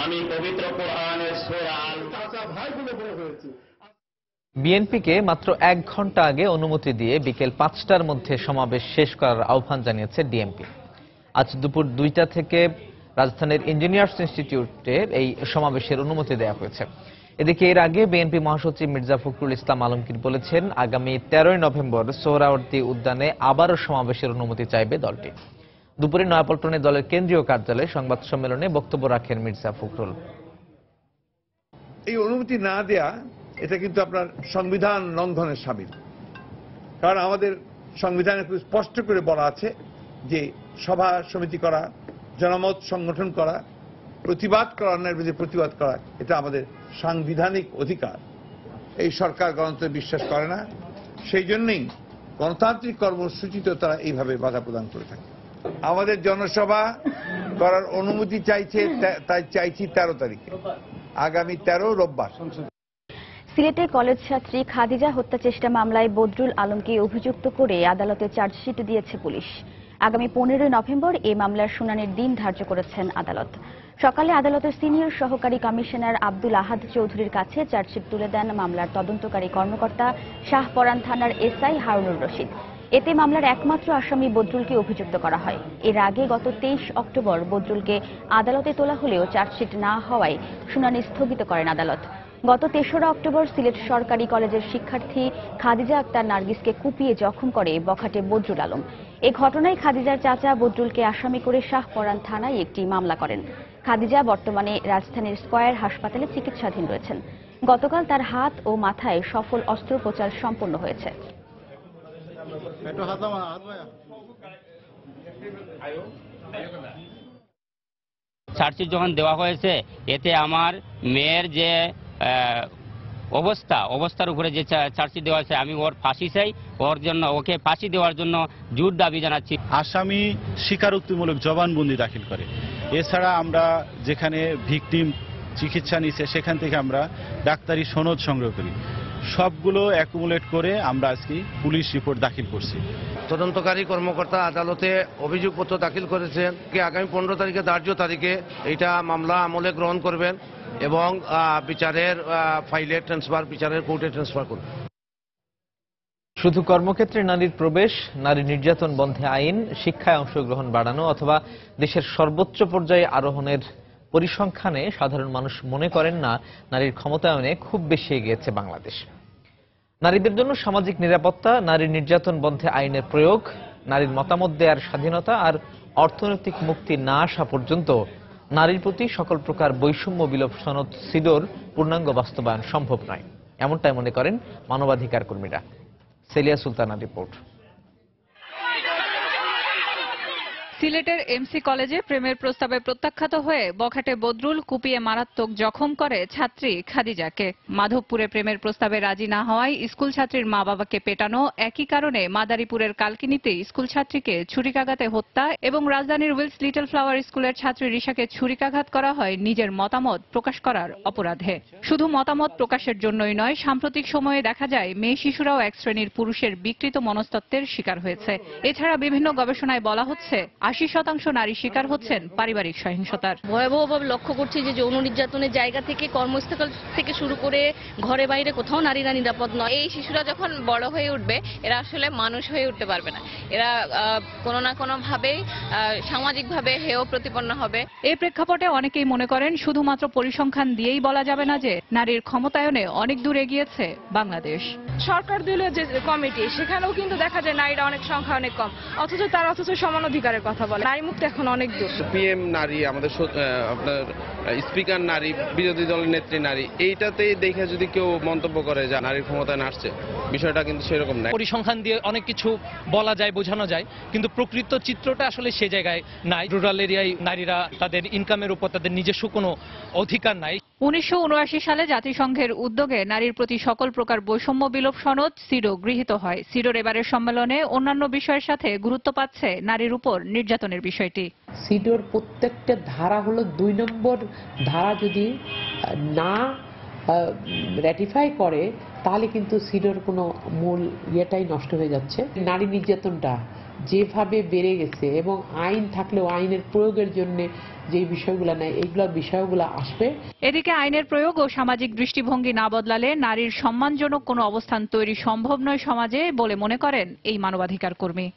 আমি পবিত্র কোরআনের সূরা আল ভাইগুলো বলে হয়েছে। বিএনপিকে মাত্র 1 ঘন্টা আগে অনুমতি দিয়ে বিকেল 5টার মধ্যে সমাবেশ শেষ করার আহ্বান জানিয়েছে ডিএমপি। আজ দুপুর 2টা থেকে রাজধানীর ইঞ্জিনিয়ার্স ইনস্টিটিউটে এই সমাবেশের অনুমতি দেওয়া হয়েছে। এদিকে এর আগে বিএনপি মহাসচিব মির্জা ফখরুল ইসলাম আলমগীর বলেছেন, আগামী 13ই নভেম্বর সোহরাওয়ার্দী উদ্যানে আবারও সমাবেশের অনুমতি চাইবে দলটি। দুপুরে নয়াপল্টনে দলের কেন্দ্রীয় কার্যালয়ে সংবাদ সম্মেলনে বক্তব্য রাখেন মির্জা ফখরুল। এই অনুমতি না দেয়া এটা কিন্তু আপনার সংবিধান লঙ্ঘনের শামিল। কারণ আমাদের সংবিধানে খুব স্পষ্ট করে বলা আছে যে সভা সমিতি করা, জনমত সংগঠন করা, প্রতিবাদ করা, অন্যায়ের বিরুদ্ধে প্রতিবাদ করা, এটা আমাদের সাংবিধানিক অধিকার। এই সরকার গণতন্ত্রে বিশ্বাস করে না, সেই জন্যই গণতান্ত্রিক কর্মসূচিতে তারা এইভাবে বাধা প্রদান করে থাকে। আমাদের জনসভা করার অনুমতি চাইছে, তাই চাইছি 13 তারিখে, আগামী 13 রোববার। সিলেটে কলেজ ছাত্রী খাদিজা হত্যা চেষ্টা মামলায় বদরুল আলমকে অভিযুক্ত করে আদালতে চার্জশিট দিয়েছে পুলিশ। আগামী 15 নভেম্বর এই মামলার শুনানির দিন ধার্য করেছেন আদালত। সকালে আদালতের সিনিয়র সহকারী কমিশনার আব্দুল আহাদ চৌধুরীর কাছে চার্জশিট তুলে দেন মামলার তদন্তকারী কর্মকর্তা শাহপরান থানার SI হারুনুর রশিদ। এতে মামলার একমাত্র আসামি বদরুলকে অভিযুক্ত করা হয়। এর আগে গত 23 অক্টোবর বদরুলকে আদালতে তোলা হলেও চার্জশিট না হওয়ায় শুনানি স্থগিত করেন আদালত। গত 3রা অক্টোবর সিলেট সরকারি কলেজের শিক্ষার্থী খাদিজা আক্তার নার্গিসকে কুপিয়ে জখম করে বখাটে বদরুল আলম। এই ঘটনায় খাদিজার চাচা বদরুলকে আসামি করে শাহপরান থানায় একটি মামলা করেন। খাদিজা বর্তমানে রাজধানীর স্কয়ার হাসপাতালে চিকিৎসাধীন রয়েছেন। গতকাল তার হাত ও মাথায় সফল অস্ত্রোপচার সম্পন্ন হয়েছে। চার্জশিট যখন দেওয়া হয়েছে, এতে আমার মেয়ের যে অবস্থার উপরে যে চার্জশিট দেওয়া হয়েছে, আমি ওর ফাঁসি চাই, ওকে ফাঁসি দেওয়ার জন্য জোর দাবি জানাচ্ছি। আসামি স্বীকারোক্তিমূলক জবানবন্দি দাখিল করে। এছাড়া আমরা যেখানে ভিকটিম চিকিৎসা নিচ্ছে সেখান থেকে আমরা ডাক্তারি সনদ সংগ্রহ করি। সবগুলো অ্যাকুমুলেট করে আমরা আজকে পুলিশ রিপোর্ট দাখিল করছি। তদন্তকারী কর্মকর্তা আদালতে অভিযোগপত্র দাখিল করেছেন কি আগামী 15 তারিখে ধার্য তারিখে এইটা মামলা আমলে গ্রহণ করবেন এবং বিচারের ফাইলে ট্রান্সফার, বিচারের কোর্টে ট্রান্সফার করবেন। শুধু কর্মক্ষেত্রে নারীর প্রবেশ, নারী নির্যাতন বন্ধে আইন, শিক্ষায় অংশগ্রহণ বাড়ানো অথবা দেশের সর্বোচ্চ পর্যায়ে আরোহণের পরিসংখ্যানে সাধারণ মানুষ মনে করেন না নারীর ক্ষমতায়নে খুব বেশি এগিয়েছে বাংলাদেশ। নারীদের জন্য সামাজিক নিরাপত্তা, নারী নির্যাতন বন্ধে আইনের প্রয়োগ, নারীর মতামত দেওয়ার স্বাধীনতা আর অর্থনৈতিক মুক্তি না আসা পর্যন্ত নারীর প্রতি সকল প্রকার বৈষম্য বিলোপ সনদ সিডোর পূর্ণাঙ্গ বাস্তবায়ন সম্ভব নয়, এমনটাই মনে করেন মানবাধিকার কর্মীরা। সেলিয়া সুলতানার রিপোর্ট। সিলেটের এমসি কলেজে প্রেমের প্রস্তাবে প্রত্যাখ্যাত হয়ে বখাটে বদরুল কুপিয়ে মারাত্মক জখম করে ছাত্রী খাদিজাকে। মাধবপুরে প্রেমের প্রস্তাবে রাজি না হওয়ায় স্কুল ছাত্রীর মা বাবাকে পেটানো, একই কারণে মাদারীপুরের কালকিনিতে স্কুল ছাত্রীকে ছুরিকাঘাতে হত্যা এবং রাজধানীর উইলস লিটল ফ্লাওয়ার স্কুলের ছাত্রী রিশাকে ছুরিকাঘাত করা হয় নিজের মতামত প্রকাশ করার অপরাধে। শুধু মতামত প্রকাশের জন্যই নয়, সাম্প্রতিক সময়ে দেখা যায় মেয়ে শিশুরাও এক শ্রেণীর পুরুষের বিকৃত মনস্তত্ত্বের শিকার হয়েছে। এছাড়া বিভিন্ন গবেষণায় বলা হচ্ছে 80% নারী শিকার হচ্ছেন পারিবারিক সহিংসতার। ভয়াবহভাবে লক্ষ্য করছি যে যৌন নির্যাতনের জায়গা থেকে কর্মস্থল থেকে শুরু করে ঘরে বাইরে কোথাও নারীরা নিরাপদ নয়। এই শিশুরা যখন বড় হয়ে উঠবে এরা আসলে মানুষ হয়ে উঠতে পারবে না, এরা কোনো না কোনো ভাবে সামাজিকভাবে হেয় প্রতিপন্ন হবে। এই প্রেক্ষাপটে অনেকেই মনে করেন শুধুমাত্র পরিসংখ্যান দিয়েই বলা যাবে না যে নারীর ক্ষমতায়নে অনেক দূর এগিয়েছে বাংলাদেশ। সরকার দিল যে কমিটি, সেখানেও কিন্তু দেখা যায় নারীরা অনেক সংখ্যা অনেক কম, অথচ তারা সমান অধিকারের কথা বলে। নারী মুক্তি এখন অনেক দূর। পিএম নারী, আমাদের আপনার স্পিকার নারী, বিরোধী দলের নেত্রী নারী, এইটাতেই দেখে যদি কেউ মন্তব্য করে যে নারীর ক্ষমতায় আসছে, বিষয়টা কিন্তু সেরকম নয়। পরিসংখ্যান দিয়ে অনেক কিছু বলা যায়, বোঝানো যায়, কিন্তু প্রকৃত চিত্রটা আসলে সে জায়গায় নাই। রুরাল এরিয়ায় নারীরা তাদের ইনকামের উপর তাদের নিজস্ব কোনো অধিকার নাই। 1979 সালে জাতিসংঘের উদ্যোগে নারীর প্রতি সকল প্রকার বৈষম্য বিলোপ সনদ সিডো গৃহীত হয়। সিডোর এবারের সম্মেলনে অন্যান্য বিষয়ের সাথে গুরুত্ব পাচ্ছে নারীর উপর নির্যাতনের বিষয়টি। সিডোর প্রত্যেকটা ধারা হলো 2 নম্বর ধারা যদি না র্যাটিফাই করে তাহলে কিন্তু সিডোর কোনো মূল ইয়েটাই নষ্ট হয়ে যাচ্ছে। নারী নির্যাতনটা যেভাবে বেড়ে গেছে এবং আইন থাকলেও আইনের প্রয়োগের জন্য যে বিষয়গুলো নেই, এইগুলো বিষয়গুলো আসবে। এদিকে আইনের প্রয়োগ ও সামাজিক দৃষ্টিভঙ্গি না বদলালে নারীর সম্মানজনক কোনো অবস্থান তৈরি সম্ভব নয় সমাজে বলে মনে করেন এই মানবাধিকার কর্মী।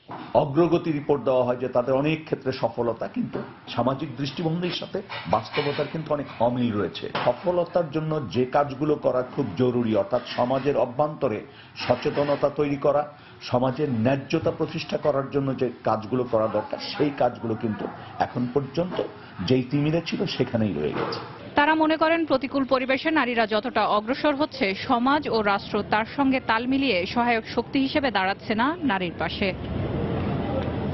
অগ্রগতি রিপোর্ট দেওয়া হয় যে তাদের অনেক ক্ষেত্রে সফলতা, কিন্তু সামাজিক দৃষ্টিভঙ্গির সাথে বাস্তবতার কিন্তু অনেক অমিল রয়েছে। সফলতার জন্য যে কাজগুলো করা খুব জরুরি, অর্থাৎ সমাজের অভ্যন্তরে সচেতনতা তৈরি করা, সমাজের ন্যায্যতা প্রতিষ্ঠা করার জন্য যে কাজগুলো করা দরকার, সেই কাজগুলো কিন্তু এখন পর্যন্ত যেই তিমিরে ছিল সেখানেই রয়ে গেছে। তারা মনে করেন প্রতিকূল পরিবেশে নারীরা যতটা অগ্রসর হচ্ছে, সমাজ ও রাষ্ট্র তার সঙ্গে তাল মিলিয়ে সহায়ক শক্তি হিসেবে দাঁড়াচ্ছে না নারীর পাশে।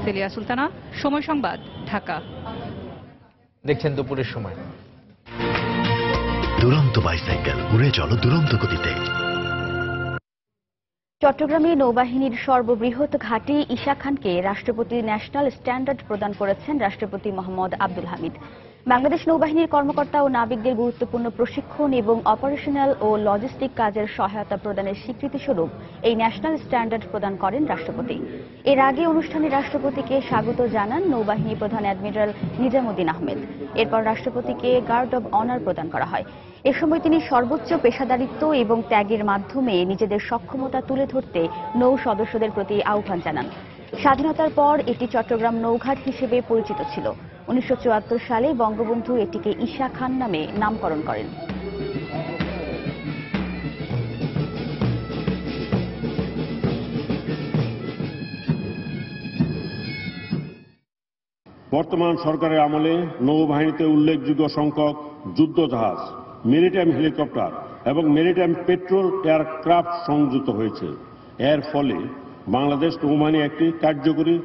সেলিয়া সুলতানা, সময় সংবাদ, ঢাকা। দেখছেন দুপুরের সময়। দুরন্ত বাইসাইকেল, উড়ে চলো দুরন্ত গতিতে। চট্টগ্রামে নৌবাহিনীর সর্ববৃহৎ ঘাঁটি ঈশা খানকে রাষ্ট্রপতি ন্যাশনাল স্ট্যান্ডার্ড প্রদান করেছেন রাষ্ট্রপতি মোহাম্মদ আব্দুল হামিদ। বাংলাদেশ নৌবাহিনীর কর্মকর্তা ও নাবিকদের গুরুত্বপূর্ণ প্রশিক্ষণ এবং অপারেশনাল ও লজিস্টিক কাজের সহায়তা প্রদানের স্বীকৃতিস্বরূপ এই ন্যাশনাল স্ট্যান্ডার্ড প্রদান করেন রাষ্ট্রপতি। এর আগে অনুষ্ঠানে রাষ্ট্রপতিকে স্বাগত জানান নৌবাহিনী প্রধান অ্যাডমিরাল নিজামুদ্দিন আহমেদ। এরপর রাষ্ট্রপতিকে গার্ড অব অনার প্রদান করা হয়। এ সময় তিনি সর্বোচ্চ পেশাদারিত্ব এবং ত্যাগের মাধ্যমে নিজেদের সক্ষমতা তুলে ধরতে নৌ সদস্যদের প্রতি আহ্বান জানান। স্বাধীনতার পর এটি চট্টগ্রাম নৌঘাট হিসেবে পরিচিত ছিল। 1974 সালে বঙ্গবন্ধু এটিকে ঈশা খান নামে নামকরণ করেন। বর্তমান সরকারের আমলে নৌবাহিনীতে উল্লেখযোগ্য সংখ্যক যুদ্ধ জাহাজ, মেরিটাইম হেলিকপ্টার এবং মেরিটাইম পেট্রোল এয়ারক্রাফট সংযুক্ত হয়েছে। এর ফলে বাংলাদেশ নৌবাহিনী একটি কার্যকরী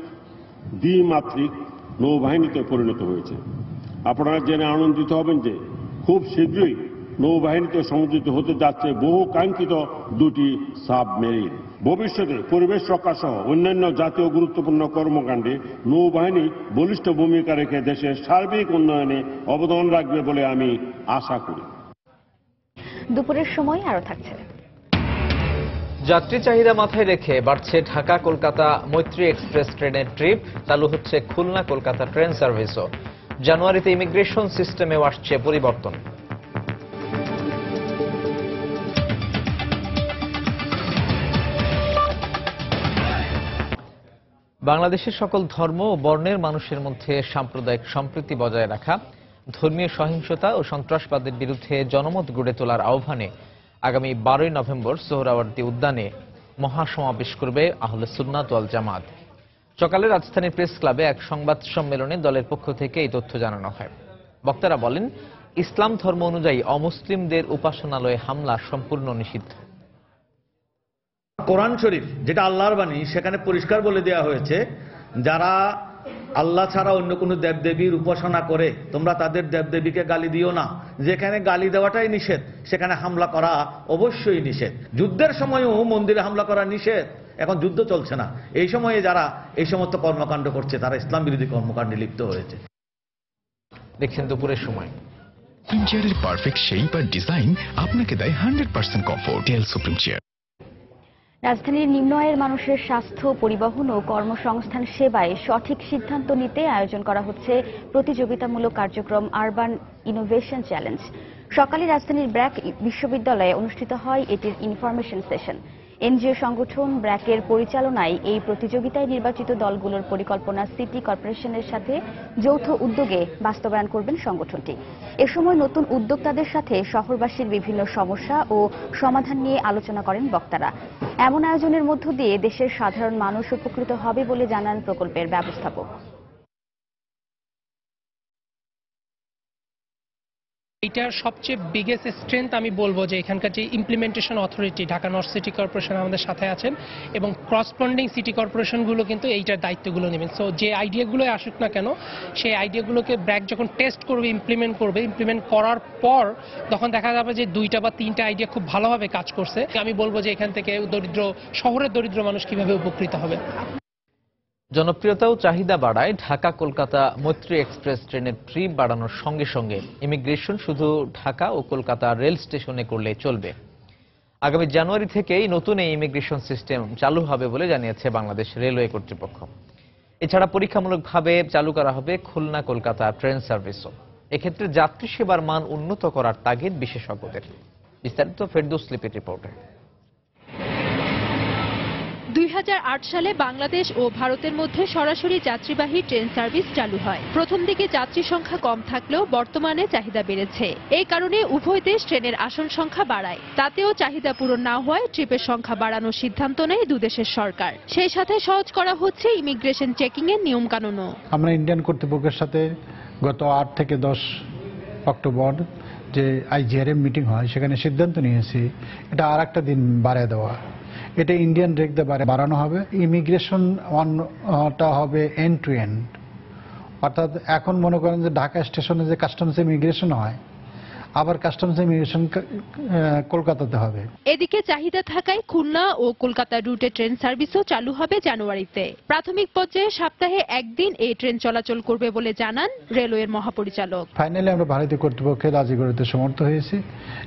দ্বিমাত্রিক নৌবাহিনীতে পরিণত হয়েছে। আপনারা জেনে আনন্দিত হবেন যে খুব শীঘ্রই নৌবাহিনীতে সংযুক্ত হতে যাচ্ছে বহু কাঙ্ক্ষিত 2টি সাবমেরিন। ভবিষ্যতে পরিবেশ রক্ষা সহ অন্যান্য জাতীয় গুরুত্বপূর্ণ কর্মকাণ্ডে নৌবাহিনী বলিষ্ঠ ভূমিকা রেখে দেশের সার্বিক উন্নয়নে অবদান রাখবে বলে আমি আশা করি। দুপুরের সময় আরো থাকছে। যাত্রী চাহিদা মাথায় রেখে বাড়ছে ঢাকা কলকাতা মৈত্রী এক্সপ্রেস ট্রেনের ট্রিপ। চালু হচ্ছে খুলনা কলকাতা ট্রেন সার্ভিসও। জানুয়ারিতে ইমিগ্রেশন সিস্টেমেও আসছে পরিবর্তন। বাংলাদেশের সকল ধর্ম ও বর্ণের মানুষের মধ্যে সাম্প্রদায়িক সম্প্রীতি বজায় রাখা, ধর্মীয় সহিংসতা ও সন্ত্রাসবাদের বিরুদ্ধে জনমত গড়ে তোলার আহ্বানে আগামী 12ই নভেম্বর সোহরাওয়ার্দী উদ্যানে মহাসমাবেশ করবে আহলে সুন্নাত ওয়াল জামাত। সকালে রাজধানীর প্রেস ক্লাবে এক সংবাদ সম্মেলনে দলের পক্ষ থেকে এই তথ্য জানানো হয়। বক্তারা বলেন, ইসলাম ধর্ম অনুযায়ী অমুসলিমদের উপাসনালয়ে হামলা সম্পূর্ণ নিষিদ্ধ। কোরআন শরীফ যেটা আল্লাহর বাণী, সেখানে পরিষ্কার বলে দেওয়া হয়েছে, যারা আল্লাহ ছাড়া অন্য কোনো দেবদেবীর উপাসনা করে তোমরা তাদের দেবদেবীকে গালি দিও না। যেখানে গালি দেওয়াটাই নিষেধ, সেখানে হামলা করা অবশ্যই নিষেধ। যুদ্ধের সময়ও মন্দিরে হামলা করা নিষেধ। এখন যুদ্ধ চলছে না, এই সময়ে যারা এই সমস্ত কর্মকাণ্ড করছে তারা ইসলাম বিরোধী কর্মকাণ্ডে লিপ্ত হয়েছে। দেখছেন দুপুরের সময়। চেয়ারের পারফেক্ট শেপ আর ডিজাইন আপনাকে দেয় 100% কমফোর্ট। Del supreme chair. রাজধানীর নিম্ন আয়ের মানুষের স্বাস্থ্য, পরিবহন ও কর্মসংস্থান সেবায় সঠিক সিদ্ধান্ত নিতে আয়োজন করা হচ্ছে প্রতিযোগিতামূলক কার্যক্রম আরবান ইনোভেশন চ্যালেঞ্জ। সকালে রাজধানীর ব্র্যাক বিশ্ববিদ্যালয়ে অনুষ্ঠিত হয় এটির ইনফরমেশন সেশন। এনজিও সংগঠন ব্র্যাকের পরিচালনায় এই প্রতিযোগিতায় নির্বাচিত দলগুলোর পরিকল্পনা সিটি কর্পোরেশনের সাথে যৌথ উদ্যোগে বাস্তবায়ন করবেন সংগঠনটি। এ সময় নতুন উদ্যোক্তাদের সাথে শহরবাসীর বিভিন্ন সমস্যা ও সমাধান নিয়ে আলোচনা করেন বক্তারা। এমন আয়োজনের মধ্য দিয়ে দেশের সাধারণ মানুষ উপকৃত হবে বলে জানান প্রকল্পের ব্যবস্থাপক। এটার সবচেয়ে বিগেস্ট স্ট্রেংথ আমি বলবো যে এখানকার যে implementation authority Dhaka north city corporation আমাদের সাথে আছেন এবং করসপন্ডিং সিটি কর্পোরেশনগুলো কিন্তু এইটার দায়িত্বগুলো নেবেন। সো যে আইডিয়াগুলো আসুক না কেন, সেই আইডিয়াগুলোকে ব্র্যাক যখন টেস্ট করবে, ইমপ্লিমেন্ট করার পর তখন দেখা যাবে যে 2টা বা 3টা আইডিয়া খুব ভালোভাবে কাজ করছে। আমি বলবো যে এখান থেকে শহরের দরিদ্র মানুষ কিভাবে উপকৃত হবে। জনপ্রিয়তা ও চাহিদা বাড়ায় ঢাকা কলকাতা মৈত্রী এক্সপ্রেস ট্রেনের ট্রিপ বাড়ানোর সঙ্গে সঙ্গে ইমিগ্রেশন শুধু ঢাকা ও কলকাতা রেল স্টেশনে করলে চলবে। আগামী জানুয়ারি থেকেই নতুন এই ইমিগ্রেশন সিস্টেম চালু হবে বলে জানিয়েছে বাংলাদেশ রেলওয়ে কর্তৃপক্ষ। এছাড়া পরীক্ষামূলকভাবে চালু করা হবে খুলনা কলকাতা ট্রেন সার্ভিসও। এক্ষেত্রে যাত্রী সেবার মান উন্নত করার তাগিদ বিশেষজ্ঞদের। বিস্তারিত ফেরদৌস লিপির রিপোর্টে। 2008 সালে বাংলাদেশ ও ভারতের মধ্যে সরাসরি যাত্রীবাহী ট্রেন সার্ভিস চালু হয়। প্রথম দিকে যাত্রী সংখ্যা কম থাকলেও বর্তমানে চাহিদা বেড়েছে। এই কারণে উভয় দেশ ট্রেনের আসন সংখ্যা বাড়ায়। তাতেও চাহিদা পূরণ না হওয়ায় ট্রিপের সংখ্যা বাড়ানোর সিদ্ধান্ত নেয় দুদেশের সরকার। সেই সাথে সহজ করা হচ্ছে ইমিগ্রেশন চেকিং এর নিয়ম কানুনও। আমরা ইন্ডিয়ান কর্তৃপক্ষের সাথে গত 8 থেকে 10 অক্টোবর যে IGRM মিটিং হয়, সেখানে সিদ্ধান্ত নিয়েছি এটা আর একটা দিন বাড়িয়ে দেওয়া। এটা ইন্ডিয়ান রেট দিয়ে বাড়ানো হবে। ইমিগ্রেশনটা হবে এন্ড টু এন্ড, অর্থাৎ এখন মনে করেন যে ঢাকা স্টেশনে যে কাস্টমস ইমিগ্রেশন হয়, আবার কাস্টমস ইমিগ্রেশন কলকাতাতে হবে। এদিকে চাহিদা থাকায় খুলনা ও কলকাতা রুটে ট্রেন সার্ভিসও চালু হবে জানুয়ারিতে। প্রাথমিক পর্যায়ে সপ্তাহে একদিন এই ট্রেন চলাচল করবে বলে জানান রেলওয়ের মহাপরিচালক। ফাইনালি আমরা ভারতীয় কর্তৃপক্ষের রাজি করতে সমর্থ হয়েছি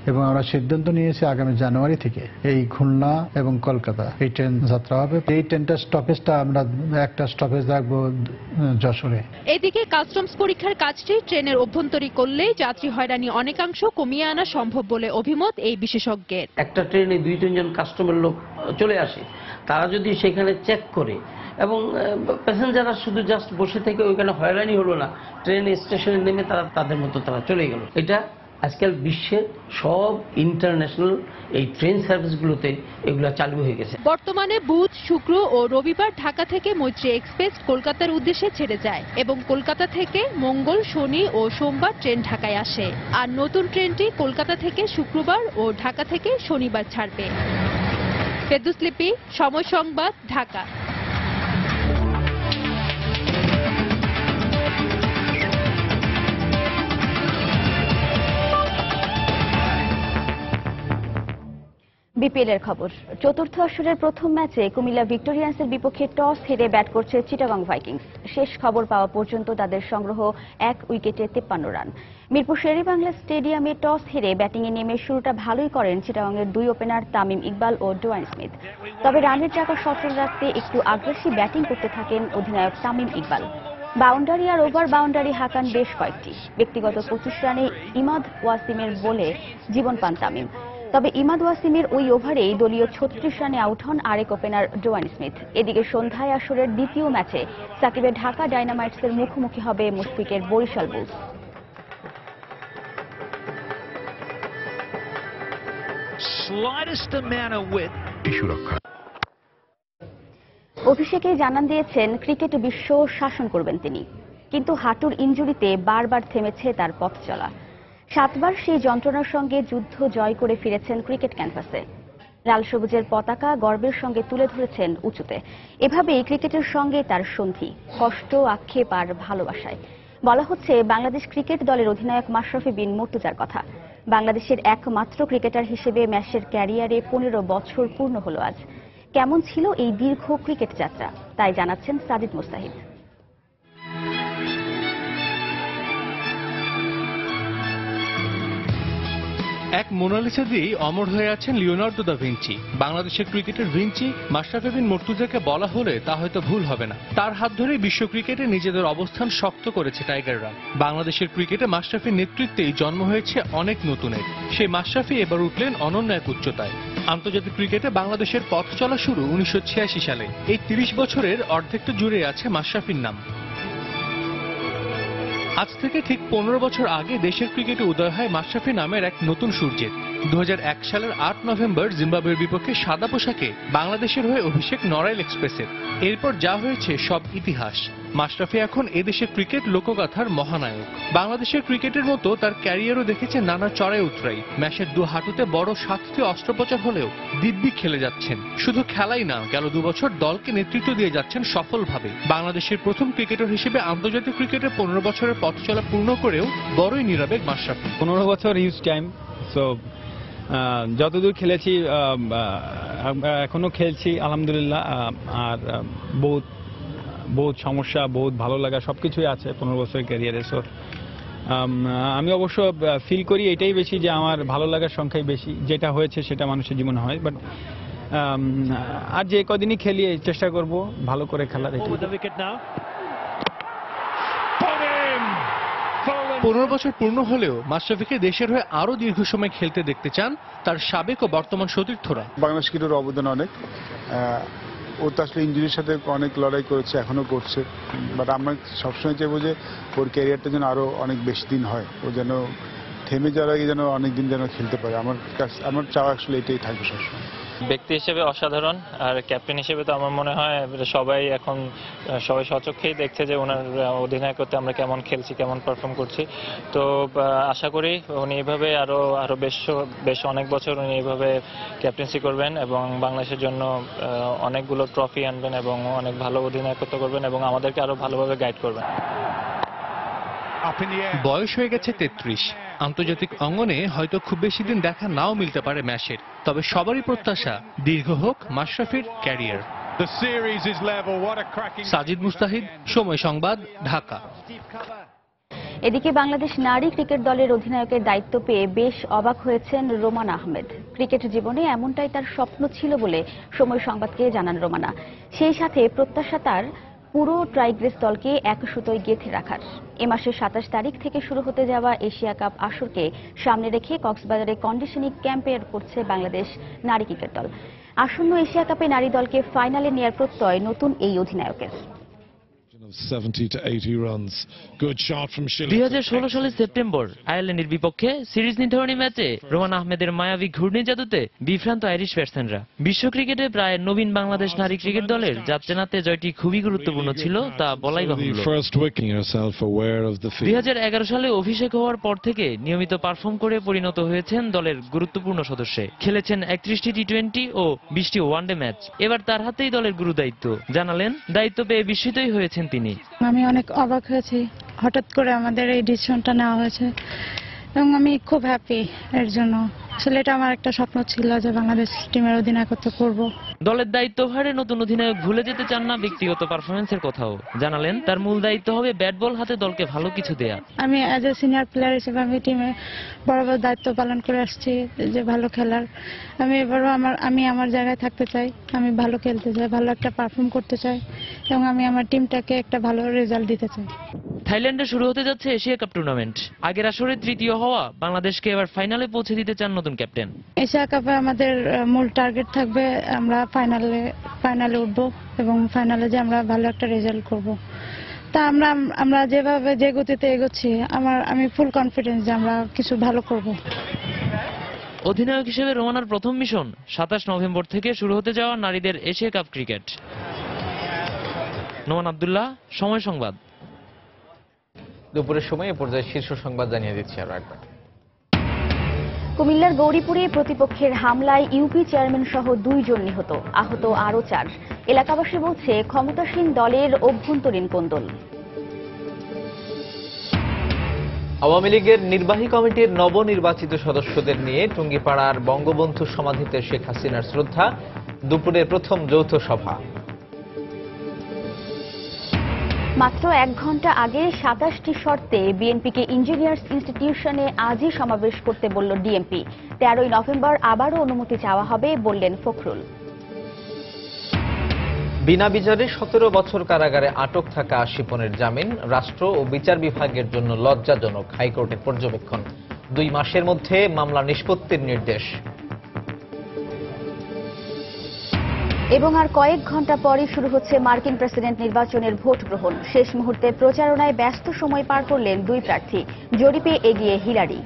এবং আমরা সিদ্ধান্ত নিয়েছি আগামী জানুয়ারি থেকে এই খুলনা এবং কলকাতা এই ট্রেন যাত্রা হবে। এই ট্রেনটার স্টপেজটা আমরা একটা স্টপেজ রাখবো যশোরে। এদিকে কাস্টমস পরীক্ষার কাজটি ট্রেনের অভ্যন্তরী করলেই যাত্রী হয়রানি অনেকাংশ কমিয়ে আনা সম্ভব বলে অভিমত এই বিশেষজ্ঞের। একটা ট্রেনে 2-3 জন কাস্টমার লোক চলে আসে, তারা যদি সেখানে চেক করে এবং প্যাসেঞ্জাররা শুধু জাস্ট বসে থেকে ওইখানে হয়রানি হলো না, ট্রেন স্টেশনে নেমে তারা তাদের মতো তারা চলে গেল। এটা আজকাল বিশ্বের সব ইন্টারন্যাশনাল এই ট্রেন সার্ভিসগুলোতে এগুলো চালু হয়ে গেছে। বর্তমানে বুধ, শুক্র ও রবিবার ঢাকা থেকে মৈত্রী এক্সপ্রেস কলকাতার উদ্দেশ্যে ছেড়ে যায় এবং কলকাতা থেকে মঙ্গল, শনি ও সোমবার ট্রেন ঢাকায় আসে। আর নতুন ট্রেনটি কলকাতা থেকে শুক্রবার ও ঢাকা থেকে শনিবার ছাড়বে। ফেরদৌস লিপি, সময় সংবাদ, ঢাকা। বিপিএল এর খবর। চতুর্থ আসরের প্রথম ম্যাচে কুমিল্লা ভিক্টোরিয়ান্সের বিপক্ষে টস হেরে ব্যাট করছে চিটাগং ভাইকিংস। শেষ খবর পাওয়া পর্যন্ত তাদের সংগ্রহ 1 উইকেটে 53 রান। মিরপুর শেরেবাংলা স্টেডিয়ামে টস হেরে ব্যাটিংয়ে নেমে শুরুটা ভালোই করেন চিটাগংয়ের 2 ওপেনার তামিম ইকবাল ও ডোয়াইন স্মিথ। তবে রানের চাকা সচল রাখতে একটু আগ্রাসী ব্যাটিং করতে থাকেন অধিনায়ক তামিম ইকবাল। বাউন্ডারি আর ওভার বাউন্ডারি হাঁকান বেশ কয়েকটি। ব্যক্তিগত 25 রানে ইমাদ ওয়াসিমের বলে জীবন পান তামিম। তবে ইমাদ ওয়াসিমের ওই ওভারেই দলীয় 36 রানে আউট হন আরেক ওপেনার ডোয়াইন স্মিথ। এদিকে সন্ধ্যায় আসরের দ্বিতীয় ম্যাচে সাকিবের ঢাকা ডায়নামাইটসের মুখোমুখি হবে মুশফিকের বরিশাল বুলস। অভিষেকেই জানান দিয়েছেন ক্রিকেট বিশ্ব শাসন করবেন তিনি, কিন্তু হাঁটুর ইনজুরিতে বারবার থেমেছে তার পথ চলা। 7 বার সেই যন্ত্রণার সঙ্গে যুদ্ধ জয় করে ফিরেছেন ক্রিকেট ক্যানভাসে। লাল সবুজের পতাকা গর্বের সঙ্গে তুলে ধরেছেন উঁচুতে। এভাবেই ক্রিকেটের সঙ্গে তার সন্ধি, কষ্ট, আক্ষেপ আর ভালোবাসায়। বলা হচ্ছে বাংলাদেশ ক্রিকেট দলের অধিনায়ক মাশরাফি বিন মুর্তজার কথা। বাংলাদেশের একমাত্র ক্রিকেটার হিসেবে ম্যাচের ক্যারিয়ারে 15 বছর পূর্ণ হলো আজ। কেমন ছিল এই দীর্ঘ ক্রিকেট যাত্রা, তাই জানাচ্ছেন সাজিদ মুস্তাহিদ। এক মোনালিসা দিয়েই অমর হয়ে আছেন লিওনার্দো দা ভিঞ্চি। বাংলাদেশের ক্রিকেটের ভিঞ্চি মাশরাফি বিন মুর্তজাকে বলা হলে তা হয়তো ভুল হবে না। তার হাত ধরেই বিশ্ব ক্রিকেটে নিজেদের অবস্থান শক্ত করেছে টাইগাররা। বাংলাদেশের ক্রিকেটে মাশরাফির নেতৃত্বেই জন্ম হয়েছে অনেক নতুনের। সেই মাশরাফি এবার উঠলেন অনন্য এক উচ্চতায়। আন্তর্জাতিক ক্রিকেটে বাংলাদেশের পথ চলা শুরু 1986 সালে। এই 30 বছরের অর্ধেকটা জুড়ে আছে মাশরাফির নাম। আজ থেকে ঠিক 15 বছর আগে দেশের ক্রিকেটে উদয় হয় মাশরাফি নামের এক নতুন সূর্যের। 2001 সালের 8 নভেম্বর জিম্বাবুয়ের বিপক্ষে সাদা পোশাকে বাংলাদেশের হয়ে অভিষেক নড়াইল এক্সপ্রেসের। এরপর যা হয়েছে সব ইতিহাস। মাশরাফি এখন এদেশের ক্রিকেট লোকগাথার মহানায়ক। বাংলাদেশের ক্রিকেটের মতো তার ক্যারিয়ারও দেখেছে নানা চড়াই উতরাই। ম্যাচের 2 হাঁটুতে বড় 7টি অস্ত্রোপচার হলেও দিব্যি খেলে যাচ্ছেন। শুধু খেলাই না, গেল 2 বছর দলকে নেতৃত্ব দিয়ে যাচ্ছেন সফলভাবে। বাংলাদেশের প্রথম ক্রিকেটার হিসেবে আন্তর্জাতিক ক্রিকেটে 15 বছরের পথ চলা পূর্ণ করেও বড়ই নিরাবেগ মাশরাফি। 15 বছর হিউজ টাইম। সো যতদূর খেলেছি, এখনো খেলছি আলহামদুলিল্লাহ। আর বহুত সমস্যা, বহুত ভালো লাগা সবকিছুই আছে 15 বছরের ক্যারিয়ারে। সো আমি অবশ্য ফিল করি এটাই বেশি যে আমার ভালো লাগার সংখ্যাই বেশি। যেটা হয়েছে সেটা মানুষের জীবনে হয়, বাট আর যে কদিনই খেলি চেষ্টা করব ভালো করে খেলার। 15 বছর পূর্ণ হলেও মাশরাফিকে দেশের হয়ে আরো দীর্ঘ সময় খেলতে দেখতে চান তার সাবেক ও বর্তমান সতীর্থরা। বাংলাদেশ ক্রিকেটের অবদান অনেক। ও তো আসলে ইঞ্জুরির সাথে অনেক লড়াই করেছে, এখনো করছে। বাট আমরা সবসময় চাইবো যে ওর ক্যারিয়ারটা যেন আরো অনেক বেশি দিন হয়। ও যেন থেমে যাওয়ার আগে যেন অনেকদিন যেন খেলতে পারে। আমার চাওয়া আসলে এটাই থাকবে সবসময়। ব্যক্তি হিসেবে অসাধারণ, আর ক্যাপ্টেন হিসেবে তো আমার মনে হয় সবাই স্বচক্ষেই দেখছে যে ওনার অধিনায়কত্বে আমরা কেমন খেলছি, কেমন পারফর্ম করছি। তো আশা করি উনি এইভাবে আরো বেশ অনেক বছর উনি এইভাবে ক্যাপ্টেন্সি করবেন এবং বাংলাদেশের জন্য অনেকগুলো ট্রফি আনবেন এবং অনেক ভালো অধিনায়কত্ব করবেন এবং আমাদেরকে আরো ভালোভাবে গাইড করবেন। বয়স হয়ে গেছে 33। আন্তর্জাতিক অঙ্গনে হয়তো খুব বেশি দিন দেখা নাও মিলতে পারে ম্যাচের, তবে সবারই প্রত্যাশা দীর্ঘ হোক মাশরাফির ক্যারিয়ার। সাজিদ মুস্তাহিদ, সময় সংবাদ, ঢাকা। এদিকে বাংলাদেশ নারী ক্রিকেট দলের অধিনায়কের দায়িত্ব পেয়ে বেশ অবাক হয়েছেন রোমানা আহমেদ। ক্রিকেট জীবনে এমনটাই তার স্বপ্ন ছিল বলে সময় সংবাদকে জানান রোমানা। সেই সাথে প্রত্যাশা তার পুরো টাইগ্রেস দলকে এক সুতোয় গেঁথে রাখার। এ মাসের 27 তারিখ থেকে শুরু হতে যাওয়া এশিয়া কাপ আসরকে সামনে রেখে কক্সবাজারে কন্ডিশনিং ক্যাম্পে করছে বাংলাদেশ নারী ক্রিকেট দল। আসন্ন এশিয়া কাপে নারী দলকে ফাইনালে নেয়ার প্রত্যয় নতুন এই অধিনায়কের। 2016 সালের সেপ্টেম্বর আয়ারল্যান্ডের বিপক্ষে সিরিজ নির্ধারণী ম্যাচে রোমানা আহমেদের মায়াবী ঘূর্ণি জাদুতে বিভ্রান্ত আইরিশ ব্যাটসম্যানরা। বিশ্ব ক্রিকেটে প্রায় নবীন বাংলাদেশ নারী ক্রিকেট দলের যাত্রা নাতে জয়টি খুবই গুরুত্বপূর্ণ ছিল, তা বলাই বাহুল্য। 2011 সালে অভিষেক হওয়ার পর থেকে নিয়মিত পারফর্ম করে পরিণত হয়েছেন দলের গুরুত্বপূর্ণ সদস্যে। খেলেছেন 31টি টি20 ও 20টি ওয়ানডে ম্যাচ। এবার তার হাতেই দলের গুরু দায়িত্ব। জানালেন দায়িত্ব পেয়ে বিস্মিতই হয়েছেন তিনি। আমি অনেক অবাক হয়েছি, হঠাৎ করে আমাদের এই ডিসিশনটা নেওয়া হয়েছে এবং আমি খুব হ্যাপি এর জন্য। আসলে এটা আমার একটা স্বপ্ন ছিল যে বাংলাদেশ টিমের অধিনায়কত্ব করব। দলের দায়িত্বভারে নতুন অধিনায়ক ভুলে যেতে চান না ব্যক্তিগত পারফরমেন্সের কথাও। জানালেন তার মূল দায়িত্ব হবে ব্যাট বল হাতে দলকে ভালো কিছু দেয়া। আমি অ্যাজ এ সিনিয়র প্লেয়ার হিসেবে আমি টিমে বরাবর দায়িত্ব পালন করে আসছি যে ভালো খেলার। আমি এবারও আমার জায়গায় থাকতে চাই, আমি ভালো খেলতে চাই, ভালো একটা পারফর্ম করতে চাই এবং আমি আমার টিমটাকে একটা ভালো রেজাল্ট দিতে চাই। থাইল্যান্ডে শুরু হতে যাচ্ছে এশিয়া কাপ টুর্নামেন্ট। আগের আসরে তৃতীয় হওয়া বাংলাদেশকে এবার ফাইনালে পৌঁছে দিতে চান নতুন ক্যাপ্টেন। এশিয়া কাপে আমাদের মূল টার্গেট থাকবে আমরা ফাইনালে উঠবো এবং ফাইনালে যে আমরা ভালো একটা রেজাল্ট করব। তা আমরা যেভাবে যে গতিতে এগোচ্ছি আমি ফুল কনফিডেন্স যে আমরা কিছু ভালো করব। অধিনায়ক হিসেবে রোমানার প্রথম মিশন 27 নভেম্বর থেকে শুরু হতে যাওয়া নারীদের Asia cup cricket. Noman Abdullah, সময় সংবাদ। দুপুরের সময় এ পর্যায়ে শীর্ষ সংবাদ জানিয়ে দিচ্ছি আরো একবার। কুমিল্লার গৌরীপুরে প্রতিপক্ষের হামলায় ইউপি চেয়ারম্যান সহ 2 জন নিহত, আহত আরও 4। এলাকাবাসী বলছে ক্ষমতাসীন দলের অভ্যন্তরীণ কোন্দল। আওয়ামী লীগের নির্বাহী কমিটির নবনির্বাচিত সদস্যদের নিয়ে টুঙ্গিপাড়ার বঙ্গবন্ধু সমাধিতে শেখ হাসিনার শ্রদ্ধা, দুপুরে প্রথম যৌথ সভা। মাত্র 1 ঘন্টা আগে 27টি শর্তে বিএনপিকে ইঞ্জিনিয়ার্স ইনস্টিটিউশনে আজই সমাবেশ করতে বলল ডিএমপি। 13ই নভেম্বর আবারও অনুমতি চাওয়া হবে বললেন ফখরুল। বিনা বিচারে 17 বছর কারাগারে আটক থাকা শিপনের জামিন রাষ্ট্র ও বিচার বিভাগের জন্য লজ্জাজনক, হাইকোর্টের পর্যবেক্ষণ। 2 মাসের মধ্যে মামলা নিষ্পত্তির নির্দেশ। এবং আর কয়েক ঘন্টা পরই শুরু হচ্ছে মার্কিন প্রেসিডেন্ট নির্বাচনের ভোট গ্রহণ। শেষ মুহূর্তে প্রচারণায় ব্যস্ত সময় পার করলেন 2 প্রার্থী। জরিপে এগিয়ে হিলারি।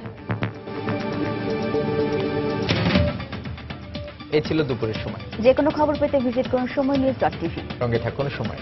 এ ছিল দুপুরের সময়। যে কোনো খবর পেতে ভিজিট করুন সময়নিউজ.tv। সঙ্গে থাকুন সময়।